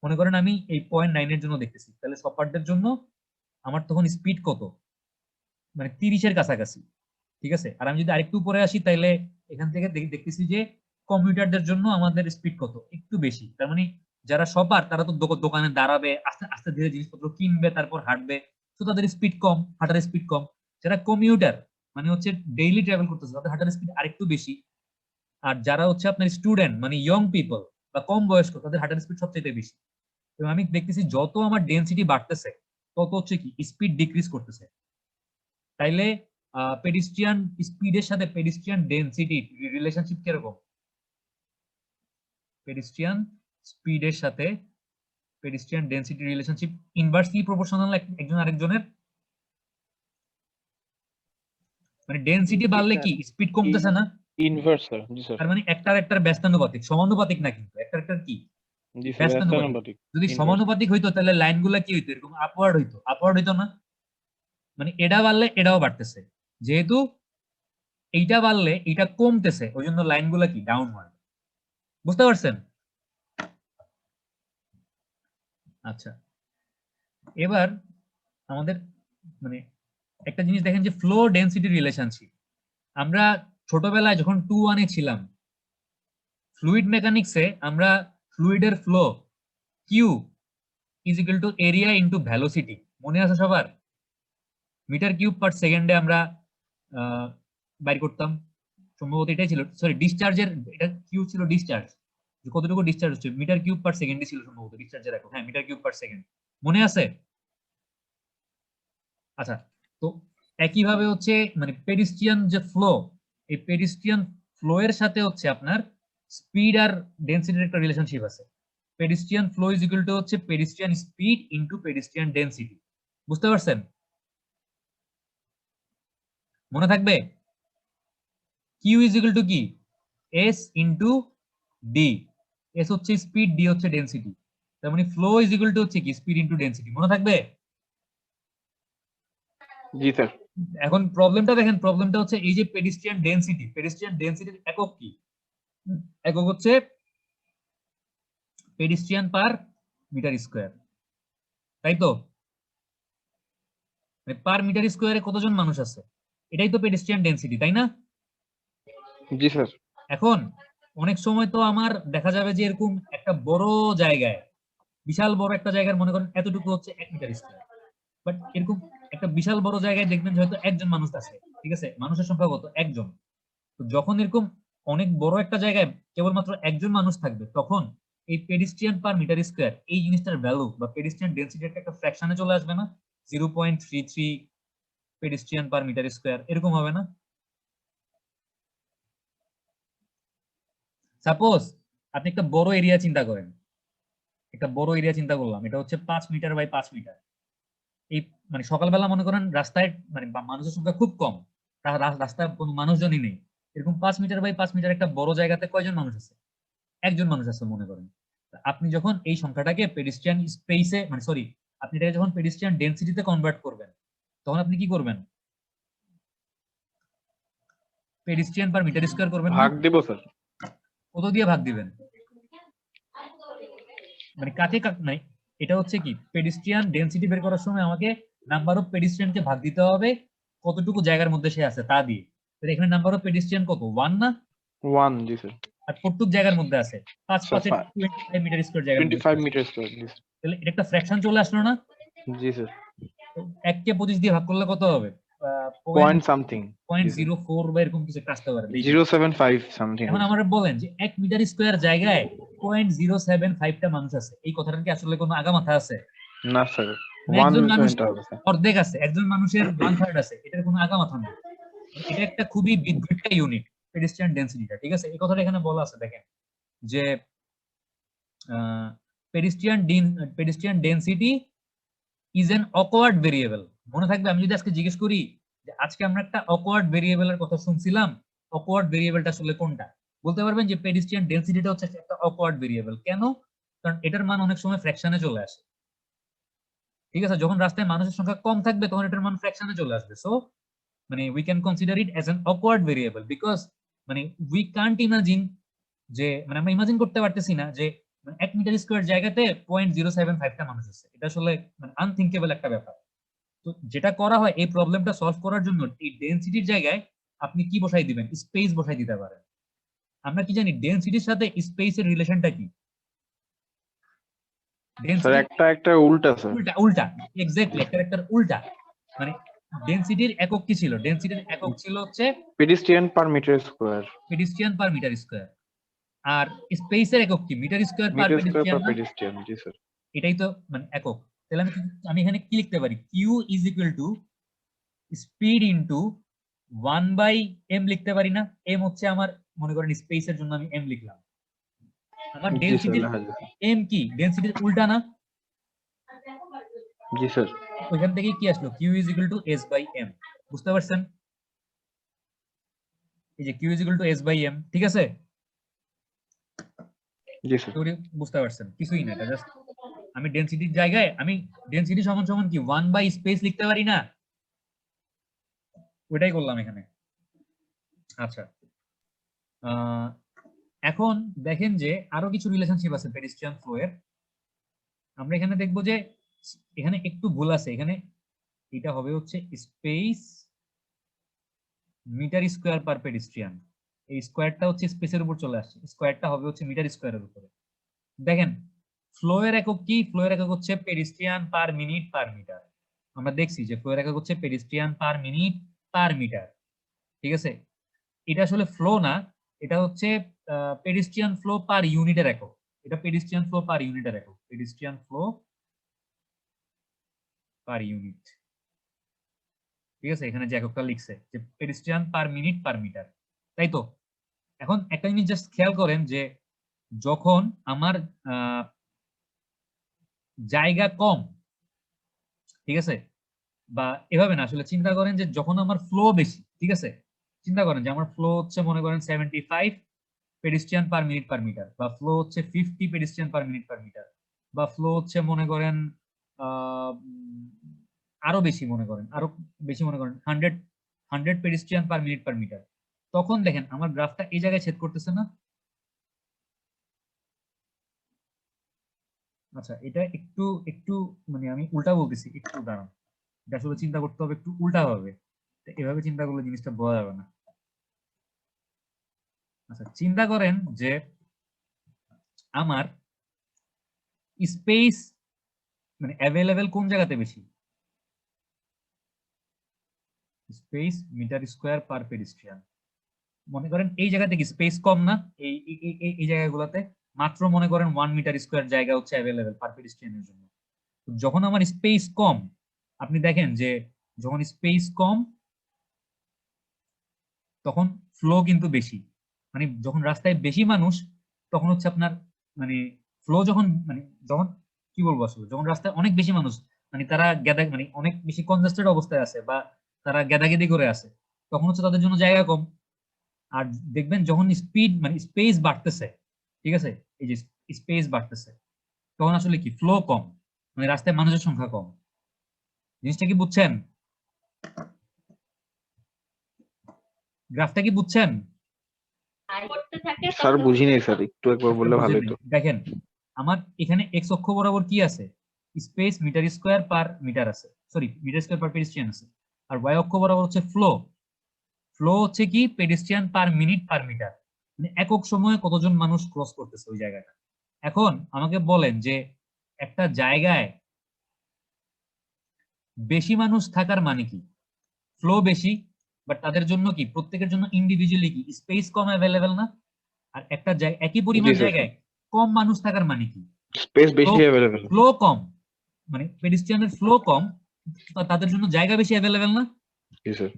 মনে করেন আমি এই 0.9 এর জন্য দেখতেছি, তাহলে শপারদের জন্য আমার তখন স্পিড কত, মানে 30 এর কাছাকাছি, ঠিক আছে। আর আমি যদি আরেকটু উপরে আসি তাহলে এখান থেকে দেখতেছি যে কম্পিউটারদের জন্য আমাদের স্পিড কত, একটু বেশি। তার মানে যারা শপার তারা তো দোকানে দাঁড়াবে, আস্তে আস্তে ধীরে জিনিসপত্র কিনবে, তারপর হাঁটবে, তো তাদের স্পিড কম, হাঁটার স্পিড কম। যারা কমিউটার মানে হচ্ছে ডেইলি ট্রাভেল করতেছে তাদের হাঁটার স্পিড আরেকটু বেশি। আর যারা হচ্ছে আপনার স্টুডেন্ট মানে ইয়ং পিপল বা কম বয়স্ক তাদের হাঁটার স্পিড সবচেয়ে বেশি। এবং আমি দেখতেছি যত আমার ডেনসিটি বাড়তেছে তত হচ্ছে কি স্পিড ডিক্রিজ করতেছে। তাইলে পেডিস্ট্রিয়ান স্পিডের সাথে পেডিস্ট্রিয়ান ডেনসিটি রিলেশনশিপ কিরকম? পেডিস্ট্রিয়ান স্পিডের সাথে pedestrian density relationship inversely proportional একজন আরেকজনের। মানে ডেনসিটি বাড়লে কি স্পিড কমতেছে না? Inverse sir. জি স্যার। তার মানে একটার ব্যস্তানুপাতিক, সমানুপাতিক না, কিন্তু একটার কি জি স্যার, ব্যস্তানুপাতিক। যদি Inverse. সমানুপাতিক হইতো তাহলে লাইনগুলা কি হইতো, এরকম আপওয়ার্ড হইতো, আপওয়ার্ড হইতো না। মানে এটা বাড়লে এটাও বাড়তেছে, যেহেতু এইটা বাড়লে এটা কমতেছে ওই জন্য লাইনগুলা কি ডাউনওয়ার্ড। বুঝতে পারছেন? আচ্ছা, এবার আমাদের মানে একটা জিনিস দেখেন যে ফ্লো ডেনসিটি রিলেশনশিপ। আমরা ছোটবেলায় যখন 2-1 এ ছিলাম ফ্লুইড মেকানিক্সে, আমরা ফ্লুইডের flow Q is equal to area into velocity, মনে আছে সবার? মিটার কিউব পার সেকেন্ডে আমরা বাইর করতাম, সম্ভবত এটাই ছিল, সরি ডিসচার্জের এটা কিউ ছিল ডিসচার্জ, কতটুকু ডিসচার্জ হচ্ছে মিটার কিউব পার সেকেন্ডে ছিল সম্ভবত ডিসচার্জের একক, হ্যাঁ মিটার কিউব পার সেকেন্ড, মনে আছে? আচ্ছা, তো একইভাবে হচ্ছে মানে পেডিস্ট্রিয়ান যে ফ্লো, এই পেডিস্ট্রিয়ান ফ্লো এর সাথে হচ্ছে আপনার স্পিড আর ডেনসিটির একটা রিলেশনশিপ আছে। Pedestrian flow is equal to হচ্ছে pedestrian speed into pedestrian density. বুঝতে পারছেন? মনে থাকবে? কিউ ইজ ইকুয়াল টু কি, এস ইনটু ডি। এস হচ্ছে স্পিড, ডি হচ্ছে ডেনসিটি। তার মানে ফ্লো ইজ ইকুয়াল টু হচ্ছে কি স্পিড ইনটু ডেনসিটি। মনে থাকবে? জি স্যার। এখন প্রবলেমটা দেখেন, প্রবলেমটা হচ্ছে এই যে পেডিস্ট্রিয়ান ডেনসিটির একক কি? একক হচ্ছে পেডিস্ট্রিয়ান পার মিটার স্কয়ার, তাই তো? পার মিটার স্কয়ারে কতজন মানুষ আছে, এটাই তো পেডিস্ট্রিয়ান ডেনসিটি, তাই না? জি স্যার। এখন অনেক সময় তো আমার দেখা যাবে যে এরকম একটা বড় জায়গায়, বিশাল বড় একটা জায়গার মনে করেন এতটুকু হচ্ছে 1 মিটার স্কয়ার, বাট এরকম একটা বিশাল বড় জায়গায় দেখবেন যে হয়তো একজন মানুষ আছে, ঠিক আছে, মানুষের সংখ্যা কত? একজন। তো যখন এরকম অনেক বড় একটা জায়গায় কেবলমাত্র একজন মানুষ থাকবে, তখন এই পেডিস্ট্রিয়ান পার মিটার স্কয়ার এই জিনিসটার ভ্যালু বা পেডিস্ট্রিয়ান ডেনসিটি একটা ফ্র্যাকশনে চলে আসবে না? 0.33 পেডিস্ট্রিয়ান পার মিটার স্কয়ার এরকম হবে না? সাপোজ আপনি একটা বড় এরিয়া চিন্তা করেন, একটা বড় এরিয়া চিন্তা করলাম, এটা হচ্ছে 5 মিটার বাই 5 মিটার। এই মানে সকালবেলা মনে করেন রাস্তায় মানে মানুষের সংখ্যা খুব কম, রাস্তায় কোনো মানুষজনই নেই, এরকম 5 মিটার বাই 5 মিটার একটা বড় জায়গাতে কয়জন মানুষ আছে? একজন মানুষ আছে মনে করেন। আপনি যখন এই সংখ্যাটাকে পেডিস্ট্রিয়ান স্পেসে মানে সরি আপনি এটাকে যখন পেডিস্ট্রিয়ান ডেনসিটিতে কনভার্ট করবেন, তখন আপনি কি করবেন? পেডিস্ট্রিয়ান পার মিটার স্কয়ার করবেন না? ভাগ দেব স্যার। কত দিয়ে ভাগ দিবেন? মানে কাকে মানে এটা হচ্ছে কি, পেডিস্ট্রিয়ান ডেনসিটি বের করার সময় আমাকে নাম্বার অফ পেডিস্ট্রিয়ানকে ভাগ দিতে হবে কতটুকু জায়গার মধ্যে সে আছে তা দিয়ে। তাহলে এখানে নাম্বার অফ পেডিস্ট্রিয়ান কত? 1 না? 1 জি স্যার। আর কতটুক জায়গার মধ্যে আছে? 5 স্যার 5 25 মিটার স্কয়ার জায়গার মধ্যে। 25 মিটার স্কয়ার জি স্যার। তাহলে এটা একটা ফ্র্যাকশন চলে আসলো না? জি স্যার। 1 কে 25 দিয়ে ভাগ করলে কত হবে? Point something. 0.04 বা এরকম কিছু একটা আসতে পারে। 075 সামথিং। এখন আমরা বলেন যে 1 মিটার স্কয়ার জায়গায় 0.075 টা মানুষ আছে, এই কথাটার কি আসলে কোনো আগা মাথা আছে? না স্যার। একজন মানুষ 1 হবে স্যার। অর্ধেক আছে, একজন মানুষের 1/3 আছে, এটার কোনো আগা মাথা নেই। এটা একটা খুবই বিদ্যুৎ একটা ইউনিট পেডিস্ট্রিয়ান ডেনসিটিটা, ঠিক আছে? এই কথাটা এখানে বলা আছে দেখেন যে pedestrian density is an awkward variable. মনে থাকবে আমি যদি আজকে জিজ্ঞেস করি যে আজকে আমরা একটা অকওয়ার্ড ভেরিয়েবলের কথা শুনছিলাম, অকওয়ার্ড ভেরিয়েবলটা আসলে কোনটা? বলতে পারবেন যে পেডিস্ট্রিয়ান ডেনসিটিটা হচ্ছে একটা অকওয়ার্ড ভেরিয়েবল। কেন? কারণ এটার মান অনেক সময় ফ্র্যাকশনে চলে আসে, ঠিক আছে? যখন রাস্তায় মানুষের সংখ্যা কম থাকবে তখন এটার মান ফ্র্যাকশনে চলে আসবে। সো মানে we can consider it as an awkward variable because মানে উই কান্ট ইমাজিন যে মানে আমরা ইমাজিন করতে পারতেছি না যে 1 মিটার স্কয়ার জায়গাতে 0.075 টা মানুষ আছে। এটা আসলে মানে আনথিঙ্কেবল একটা ব্যাপার। তো যেটা করা হয় এই প্রবলেমটা সলভ করার জন্য এই ডেনসিটির জায়গায় আপনি কি বসাই দিবেন? স্পেস বসাই দিতে পারেন। আমরা কি জানি ডেনসিটির সাথে স্পেসের রিলেশনটা কি? স্যার ডেনসিটি একটা উল্টা স্যার। উল্টা উল্টা এক্স্যাক্টলি একটা উল্টা। মানে ডেনসিটির একক কি ছিল? ডেনসিটির একক ছিল হচ্ছে pedestrian per metre square. Pedestrian per metre square. আর স্পেসের একক কি? Metre square per metre square pedestrian per না? পেডিস্ট্রিয়ান জি স্যার। এটাই তো মানে একক। তাহলে আমি এখানে কি লিখতে পারি? Q is equal to speed into 1/m লিখতে পারি না? এম হচ্ছে আমার মনে করেন স্পেসের জন্য আমি এম লিখলাম। আমার জি স্যার ডেনসিটির লেখা যায়। এম কি? ডেনসিটির উল্টা না? জি স্যার। ওইখান থেকে কি আসলো? Q is equal to S by M. বুঝতে পারছেন? এই যে Q is equal to S by M, ঠিক আছে? জি স্যার। বুঝতে পারছেন? কিছুই না, এটা জাস্ট আমি ডেনসিটির জায়গায় আমি ডেনসিটি সমান সমান কি 1 বাই স্পেস লিখতে পারি না? ওইটাই করলাম এখানে। আচ্ছা, এখন দেখেন যে আরো কিছু রিলেশনশিপ আছে পেডিস্ট্রিয়ান ফ্লো এর। আমরা এখানে দেখব যে এখানে একটু ভুল আছে। এখানে এটা হবে হচ্ছে space metre square per pedestrian. এই স্কয়ারটা হচ্ছে স্পেসের উপর চলে আসছে, স্কয়ারটা হবে হচ্ছে মিটার স্কয়ারের উপরে। দেখেন ফ্লো এর একক কি? ফ্লো এর একক হচ্ছে pedestrian per minute per metre. আমরা দেখছি যে ফ্লো এর একক হচ্ছে pedestrian per minute per metre, ঠিক আছে? এটা আসলে ফ্লো না, এটা হচ্ছে পেডিস্ট্রিয়ান ফ্লো পার ইউনিটের একক। এটা পেডিস্ট্রিয়ান ফ্লো পার ইউনিটের একক, পেডিস্ট্রিয়ান ফ্লো পার ইউনিট, ঠিক আছে? এখানে যে এককটা লিখছে যে pedestrian per minute per metre, তাই তো? এখন একটা জিনিস জাস্ট খেয়াল করেন যে যখন আমার জায়গা কম, ঠিক আছে, বা এভাবে না, আসলে চিন্তা করেন যে যখন আমার ফ্লো বেশি, ঠিক আছে, চিন্তা করেন যে আমার ফ্লো হচ্ছে মনে করেন 75 pedestrian per minute per metre, বা ফ্লো হচ্ছে 50 pedestrian per minute per metre, বা ফ্লো হচ্ছে মনে করেন আরো বেশি মনে করেন, আরো বেশি মনে করেন 100 pedestrian per minute per metre, তখন দেখেন আমার গ্রাফটা এই জায়গায় ছেদ করতেছে না? আচ্ছা, এটা একটু একটু মানে আমি উল্টা বলতেছি, একটু দাঁড়ান, এটা আসলে চিন্তা করতে হবে একটু উল্টা ভাবে, এভাবে চিন্তা করলে জিনিসটা বোঝা যাবে না। আচ্ছা, চিন্তা করেন যে আমার স্পেস মানে অ্যাভেলেবেল কোন জায়গাতে বেশি? Space metre square per pedestrian. মনে করেন এই জায়গাতে কি স্পেস কম না? এই এই জায়গাগুলোতে মাত্র মনে করেন 1 মিটার স্কোয়ার জায়গা হচ্ছে অ্যাভেলেবেল পার পেডিস্ট্রিয়ানের জন্য। যখন আমার স্পেস কম, আপনি দেখেন যে যখন স্পেস কম তখন ফ্লো কিন্তু বেশি, মানে যখন রাস্তায় বেশি মানুষ তখন হচ্ছে আপনার মানে ফ্লো যখন মানে যখন কি বলবো আসলে, যখন রাস্তায় অনেক বেশি মানুষ মানে তারা মানে অনেক বেশি কনজাস্টেড অবস্থায় আছে বা তারা গেদাগেদি করে আছে, তখন হচ্ছে তাদের জন্য জায়গা কম। আর দেখবেন যখন স্পিড মানে স্পেস বাড়তেছে, ঠিক আছে, এই যে স্পেস বাড়তেছে তখন আসলে কি ফ্লো কম, মানে রাস্তায় মানুষের সংখ্যা কম। জিনিসটা কি বুঝছেন? গ্রাফটা কি বুঝছেন? স্যার বুঝিনি স্যার, একটু একবার বললে ভালো বুঝেন হতো। নাই? দেখেন আমার এখানে এক্স অক্ষ বরাবর কি আছে? Space metre square per metre আছে, sorry metre square per pedestrian আছে। আর ওয়াই অক্ষ বরাবর হচ্ছে ফ্লো। ফ্লো হচ্ছে কি pedestrian per minute per metre, মানে একক সময়ে কতজন মানুষ ক্রস করতেছে ওই জায়গাটা। এখন আমাকে বলেন যে একটা জায়গায় বেশি মানুষ থাকার মানে কি? ফ্লো বেশি, বাট তাদের জন্য কি প্রত্যেকের জন্য ইন্ডিভিজুয়ালি কি স্পেস কম অ্যাভেলেবেল না? আর একটা একই পরিমাণ জি স্যার, জায়গায় কম মানুষ থাকার মানে কি? স্পেস বেশি অ্যাভেলেবেল। ফ্লো কম, মানে পেডিস্ট্রিয়ানের ফ্লো কম, তাদের জন্য জায়গা বেশি অ্যাভেলেবেল না? জি স্যার।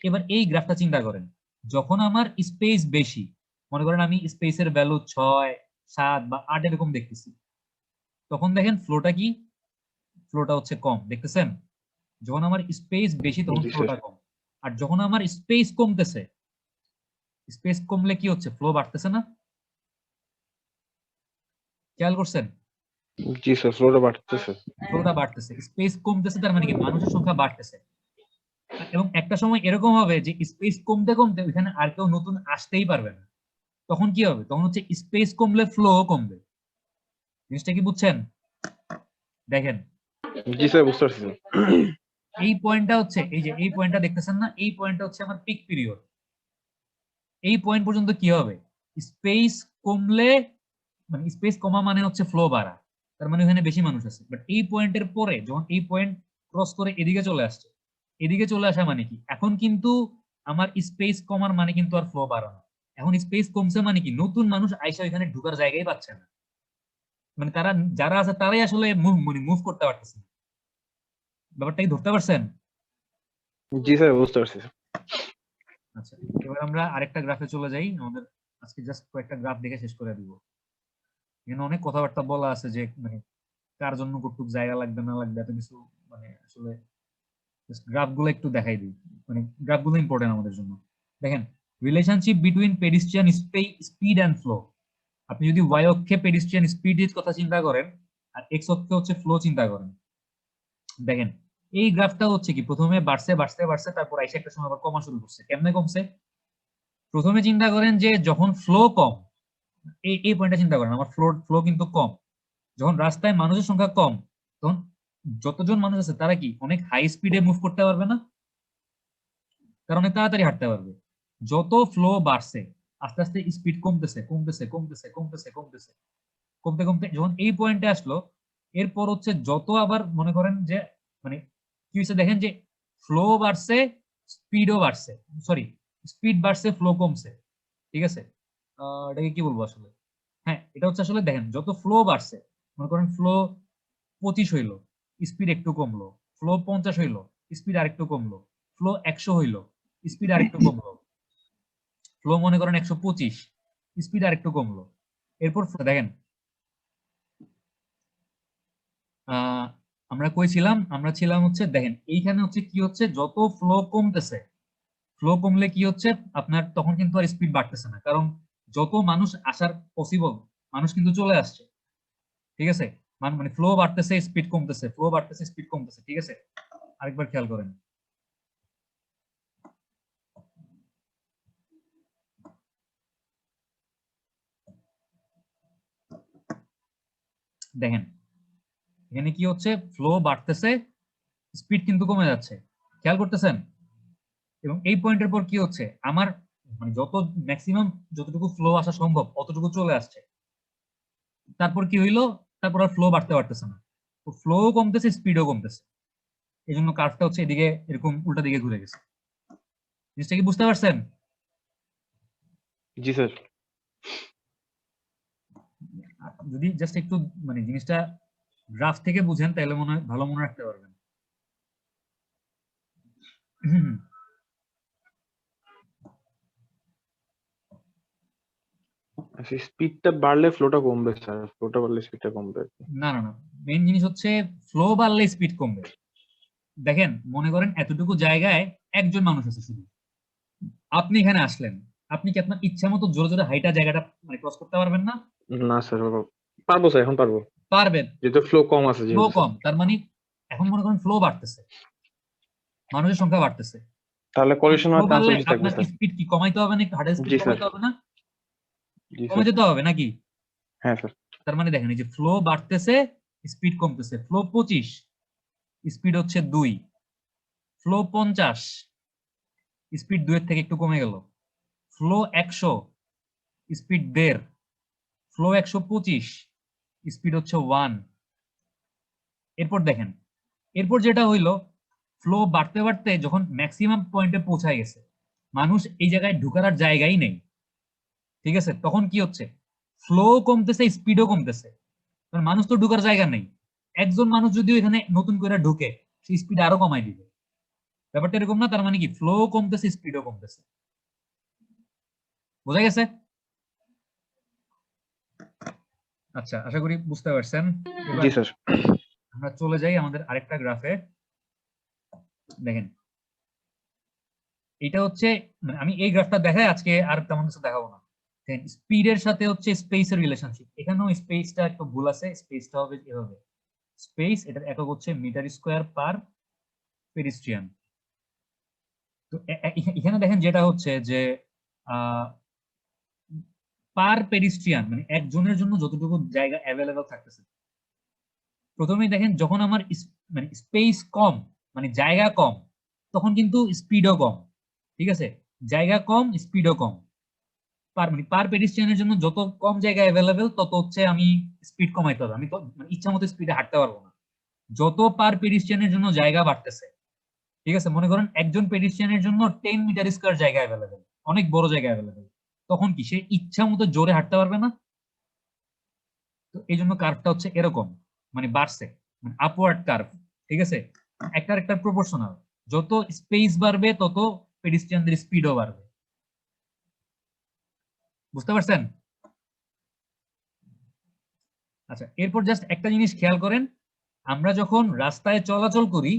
এবার এই গ্রাফটা চিন্তা করেন, যখন আমার স্পেস বেশি, মনে করেন আমি স্পেসের ভ্যালু 6, 7 বা 8 এরকম দেখতেছি, তখন দেখেন ফ্লোটা কি? ফ্লোটা হচ্ছে কম, দেখতেছেন? যখন আমার স্পেস বেশি তখন জি স্যার। ফ্লোটা কম। আর যখন আমার স্পেস কমতেছে, স্পেস কমলে কি হচ্ছে? ফ্লো বাড়তেছে না? খেয়াল করছেন? জি স্যার, ফ্লোটা বাড়তেছে। ফ্লোটা বাড়তেছে, স্পেস কমতেছে, তার মানে কি মানুষের সংখ্যা বাড়তেছে। এবং একটা সময় এরকম হবে যে স্পেস কমতে কমতে ওইখানে আর কেউ নতুন আসতেই পারবে না, তখন কি হবে? তখন হচ্ছে স্পেস কমলে ফ্লো কমবে। জিনিসটা কি বুঝছেন? দেখেন জি স্যার, বুঝতে পারছি স্যার। এই পয়েন্টটা হচ্ছে, এই যে এই পয়েন্টটা দেখতেছেন না, এই পয়েন্টটা হচ্ছে আমার পিক পিরিয়ড। এই পয়েন্ট পর্যন্ত কি হবে? স্পেস কমলে মানে স্পেস কমা মানে হচ্ছে ফ্লো বাড়া, তার মানে ওখানে বেশি মানুষ আছে। বাট এই পয়েন্টের পরে যখন এই পয়েন্ট ক্রস করে এদিকে চলে আসছে, এদিকে চলে আসা মানে কি? এখন কিন্তু আমার স্পেস কমার মানে কিন্তু আর ফ্লো বাড়ানো। এখন স্পেস কমছে মানে কি নতুন মানুষ আইসা এখানে ঢুকার জায়গায় পাচ্ছে না, মানে তারা যারা আছে তারাই আসলে মুভ করতে পারতেছে না। ব্যাপারটা কি ধরতে পারছেন? জি স্যার, বুঝতে পারছি স্যার। আচ্ছা, এবার আমরা আরেকটা গ্রাফে চলে যাই। আমাদের আজকে জাস্ট কয়েকটা গ্রাফ দেখে শেষ করে দিব। এখানে অনেক কথাবার্তা বলা আছে যে মানে কার জন্য কতটুক জায়গা লাগবে না লাগবে এত কিছু, মানে আসলে গ্রাফ গুলো একটু দেখাই দিই, মানে গ্রাফ গুলো ইম্পর্টেন্ট আমাদের জন্য। দেখেন relationship between pedestrian speed and flow. আপনি যদি ওয়াই অক্ষে পেডিস্ট্রিয়ান স্পিডের কথা চিন্তা করেন আর এক্স অক্ষে হচ্ছে ফ্লো চিন্তা করেন, দেখেন এই গ্রাফটা হচ্ছে কি প্রথমে বাড়ছে বাড়ছে বাড়ছে, তারপর আইসা একটা সময় আবার কমা শুরু করছে। কেমনে কমছে? প্রথমে চিন্তা করেন যে যখন ফ্লো কম, এই পয়েন্টটা চিন্তা করেন, আমার ফ্লো কিন্তু কম, যখন রাস্তায় মানুষের সংখ্যা কম তখন যতজন মানুষ আছে তারা কি অনেক হাই স্পিডে মুভ করতে পারবে না? তারা অনেক তাড়াতাড়ি হাঁটতে পারবে। যত ফ্লো বাড়ছে আস্তে আস্তে স্পিড কমতেছে কমতেছে কমতেছে কমতেছে কমতেছে, কমতে কমতে যখন এই পয়েন্টে আসলো, এরপর হচ্ছে যত আবার মনে করেন যে মানে কি হয়েছে দেখেন যে ফ্লো বাড়ছে স্পিডও বাড়ছে, সরি স্পিড বাড়ছে ফ্লো কমছে, ঠিক আছে? এটাকে কি বলবো আসলে, হ্যাঁ এটা হচ্ছে আসলে দেখেন যত ফ্লো বাড়ছে, মনে করেন ফ্লো 25 হইলো, স্পিড একটু কমলো, ফ্লো 50 হইলো, স্পিড আরেকটু কমলো, ফ্লো 100 হইলো, স্পিড আরেকটু কমলো, ফ্লো মনে করেন 125, স্পিড আরেকটু কমলো। এরপর দেখেন আমরা কই ছিলাম? আমরা ছিলাম হচ্ছে দেখেন এইখানে হচ্ছে কি হচ্ছে, যত ফ্লো কমতেছে, ফ্লো কমলে কি হচ্ছে আপনার তখন কিন্তু আর স্পিড বাড়তেছে না, কারণ যত মানুষ আসার পসিবল মানুষ কিন্তু চলে আসছে, ঠিক আছে? মানে ফ্লো বাড়তেছে স্পিড কমতেছে, ফ্লো বাড়তেছে স্পিড কমতেছে, ঠিক আছে? আরেকবার খেয়াল করেন। দেখেন এখানে কি হচ্ছে, ফ্লো বাড়তেছে, স্পিড কিন্তু কমে যাচ্ছে, খেয়াল করতেছেন? এবং এই পয়েন্টের পর কি হচ্ছে, আমার মানে যত ম্যাক্সিমাম যতটুকু ফ্লো আসা সম্ভব অতটুকু চলে আসছে, তারপর কি হইলো, তারপর আর ফ্লো বাড়তে পারতেছে না, তো ফ্লো কমতেছে, স্পিডও কমতেছে, এই জন্য কার্ভটা হচ্ছে এদিকে এরকম উল্টা দিকে ঘুরে গেছে। জিনিসটা কি বুঝতে পারছেন? জি স্যার। যদি জাস্ট একটু মানে জিনিসটা গ্রাফ থেকে বুঝেন তাহলে মনে হয় ভালো মনে রাখতে পারবেন। স্পিডটা বাড়লে ফ্লোটা কমবে স্যার, ফ্লোটা বাড়লে স্পিডটা কমবে। না না না, মেইন জিনিস হচ্ছে ফ্লো বাড়লে স্পিড কমবে। দেখেন মনে করেন এতটুকু জায়গায় একজন মানুষ আছে শুধু, আপনি এখানে আসলেন, আপনি কি আপনার ইচ্ছা মতো জোরে জোরে হাইটা জায়গাটা মানে ক্রস করতে পারবেন না? না স্যার, পারবো স্যার, এখন পারবো, পারবেন। যেহেতু ফ্লো কম আছে ফ্লো যেহেতু। কম, তার মানে এখন মনে করেন ফ্লো বাড়তেছে, মানুষের সংখ্যা বাড়তেছে, তাহলে কলিশন ফ্লো হওয়ার চান্স বাড়লে বেশি থাকবে আপনার স্যার। স্পিড কি কমাইতে হবে না, হার্টের স্পিড জি স্যার। কমাইতে হবে না? জি কমে স্যার। যেতে হবে নাকি? হ্যাঁ স্যার। তার মানে দেখেন এই যে ফ্লো বাড়তেছে, স্পিড কমতেছে, ফ্লো 25, স্পিড হচ্ছে 2, ফ্লো 50, স্পিড 2 এর থেকে একটু কমে গেল, ফ্লো 100, স্পিড 1.5, ফ্লো 125, স্পিড হচ্ছে 1। এরপর দেখেন, এরপর যেটা হইলো, ফ্লো বাড়তে বাড়তে যখন ম্যাক্সিমাম পয়েন্টে পৌঁছায় গেছে, মানুষ এই জায়গায় ঢুকার আর জায়গাই নেই, ঠিক আছে, তখন কি হচ্ছে, ফ্লো কমতেছে, স্পিডও কমতেছে, কারণ মানুষ তো ঢুকার জায়গা নেই। একজন মানুষ যদি এখানে নতুন করে ঢুকে, সেই স্পিড আরো কমাই দিবে, ব্যাপারটা এরকম না? তার মানে কি ফ্লো কমতেছে, স্পিডও কমতেছে। বোঝা গেছে? আচ্ছা, আশা করি বুঝতে পারছেন। এবার জি স্যার। আমরা চলে যাই আমাদের আরেকটা গ্রাফে। দেখেন এটা হচ্ছে মানে আমি এই গ্রাফটা দেখাই, আজকে আর তেমন কিছু দেখাবো না। স্পিডের সাথে হচ্ছে স্পেসের রিলেশনশিপ, এখানেও স্পেসটা একটু ভুল আছে, স্পেসটা হবে এভাবে, স্পেস এটার একক হচ্ছে মিটার স্কোয়ার পার পেডিস্ট্রিয়ান। তো এখানে দেখেন যেটা হচ্ছে যে পার পেডিস্ট্রিয়ান মানে একজনের জন্য যতটুকু জায়গা অ্যাভেলেবল থাকতেছে, প্রথমেই দেখেন যখন আমার মানে স্পেস কম মানে জায়গা কম, তখন কিন্তু স্পিডও কম, ঠিক আছে, জায়গা কম স্পিডও কম। মানে পার পেডিস্ট্রিয়ানের জন্য যত কম জায়গা অ্যাভেলেবেল তত হচ্ছে আমি স্পিড কমাইতে হবে, আমি তো মানে ইচ্ছা মতো স্পিডে হাঁটতে পারবো না। যত পার পেডিস্ট্রিয়ানের জন্য জায়গা বাড়তেছে, ঠিক আছে, মনে করেন একজন পেডিস্ট্রিয়ানের জন্য 10 মিটার স্কয়ার জায়গা অ্যাভেলেবেল, অনেক বড় জায়গা অ্যাভেলেবেল, তখন কি সে ইচ্ছা মতো জোরে হাঁটতে পারবে না? তো এই জন্য কার্ভটা হচ্ছে এরকম, মানে বাড়ছে, মানে আপওয়ার্ড কার্ভ, ঠিক আছে, একটা একটা প্রপোর্শনাল, যত স্পেস বাড়বে তত পেডিস্ট্রিয়ানদের স্পিডও বাড়বে। বুঝতে পারছেন? আচ্ছা, এরপর জাস্ট একটা জিনিস খেয়াল করেন, আমরা যখন রাস্তায় চলাচল করি,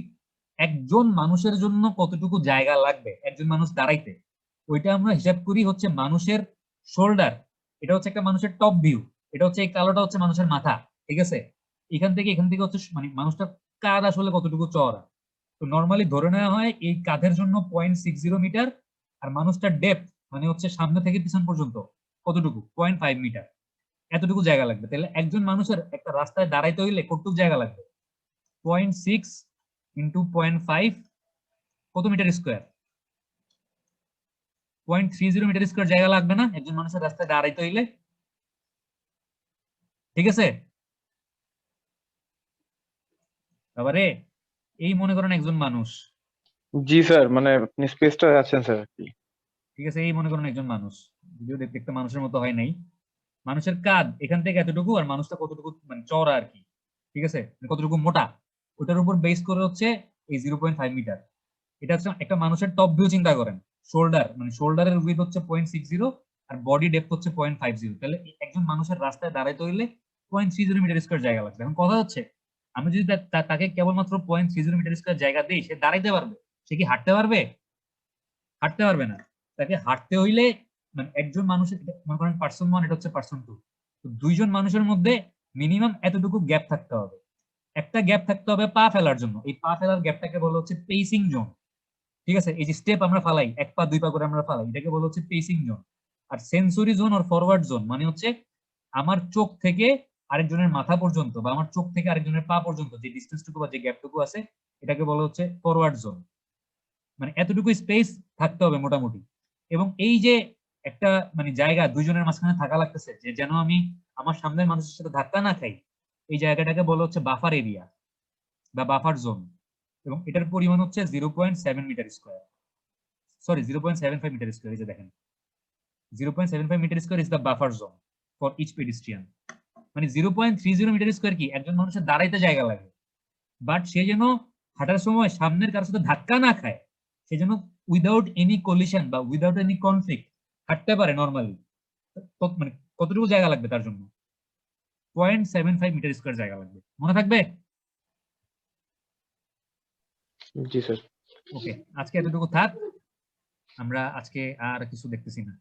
একজন মানুষের জন্য কতটুকু জায়গা লাগবে একজন মানুষ দাঁড়াইতে, ওইটা আমরা হিসাব করি হচ্ছে মানুষের শোল্ডার, এটা হচ্ছে একটা মানুষের টপ ভিউ, এটা হচ্ছে এই কালোটা হচ্ছে মানুষের মাথা, ঠিক আছে, এখান থেকে হচ্ছে মানে মানুষটার কাঁধ আসলে কতটুকু চওড়া। তো নর্মালি ধরে নেওয়া হয় এই কাঁধের জন্য 0.60 মিটার, আর মানুষটার ডেপথ মানে হচ্ছে সামনে থেকে পিছন পর্যন্ত কতটুকু, 0.5 মিটার, এতটুকু জায়গা লাগবে। তাহলে একজন মানুষের একটা রাস্তায় দাঁড়াইতে হইলে কতটুকু জায়গা লাগবে, 0.6 ইন্টু 0.5 কত মিটার স্কোয়ার, 0.30 মিটার স্কোয়ার জায়গা লাগবে না একজন মানুষের রাস্তায় দাঁড়াইতে হইলে? ঠিক আছে, তারপরে এই মনে করেন একজন মানুষ, জি স্যার, মানে আপনি স্পেসটা আছেন স্যার আর কি। ঠিক আছে, এই মনে করেন একজন মানুষ, যদিও দেখতে মানুষের মতো হয় নাই, মানুষের কাঁধ এখান থেকে এতটুকু, আর মানুষটা কতটুকু মানে চওড়া আর কি, ঠিক আছে, মানে কতটুকু মোটা, ওটার উপর বেস করে হচ্ছে এই 0.5 মিটার। এটা হচ্ছে একটা মানুষের টপ ভিউ, চিন্তা করেন, শোল্ডার মানে শোল্ডারের উইথ হচ্ছে 0.60 আর বডি ডেপথ হচ্ছে 0.50, তাহলে একজন মানুষের রাস্তায় দাঁড়াইতে হইলে 0.30 মিটার স্কোয়ার জায়গা লাগবে। এখন কথা হচ্ছে আমি যদি তাকে কেবলমাত্র 0.30 মিটার স্কোয়ার জায়গা দিই, সে দাঁড়াইতে পারবে? সে কি হাঁটতে পারবে? হাঁটতে পারবে না। তাকে হাঁটতে হইলে মানে একজন মানুষের, মনে করেন পার্সন 1, এটা হচ্ছে পার্সন 2, তো দুইজন মানুষের মধ্যে মিনিমাম এতটুকু গ্যাপ থাকতে হবে। একটা গ্যাপ থাকতে হবে পা ফেলার জন্য, এই পা ফেলার গ্যাপটাকে বলা হচ্ছে পেসিং জোন। ঠিক আছে, এই যে স্টেপ আমরা ফালাই, 1 পা 2 পা করে আমরা ফালাই, এটাকে বলা হচ্ছে পেসিং জোন। আর সেন্সরি জোন আর ফরওয়ার্ড জোন মানে হচ্ছে আমার চোখ থেকে আরেকজনের মাথা পর্যন্ত বা আমার চোখ থেকে আরেকজনের পা পর্যন্ত যে ডিস্টেন্সটুকু বা যে গ্যাপটুকু আছে এটাকে বলা হচ্ছে ফরওয়ার্ড জোন। মানে এতটুকু স্পেস থাকতে হবে মোটামুটি। এবং এই যে একটা মানে জায়গা দুইজনের মাঝখানে থাকা লাগতেছে যে যেন আমি আমার সামনের মানুষের সাথে ধাক্কা না খাই, এই জায়গাটাকে বলা হচ্ছে বাফার এরিয়া বা বাফার জোন। এবং এটার পরিমাণ হচ্ছে 0.7 metre square, sorry 0.75 metre square. এই যে দেখেন 0.75 metre square is the buffer zone for each pedestrian. মানে 0.30 মিটার স্কোয়ার কি একজন মানুষের দাঁড়াইতে জায়গা লাগে, বাট সে যেন হাঁটার সময় সামনের কারোর সাথে ধাক্কা না খায়, সে যেন উইদাউট এনি কলিশন বা উইদাউট এনি কনফ্লিক্ট হাঁটতে পারে নর্মালি। মানে কতটুকু জায়গা লাগবে তার জন্য? 0.75 মিটার স্কোয়ার জায়গা লাগবে, মনে থাকবে? জি স্যার। ওকে, আজকে এতটুকু থাক, আমরা আজকে আর কিছু দেখতেছি না।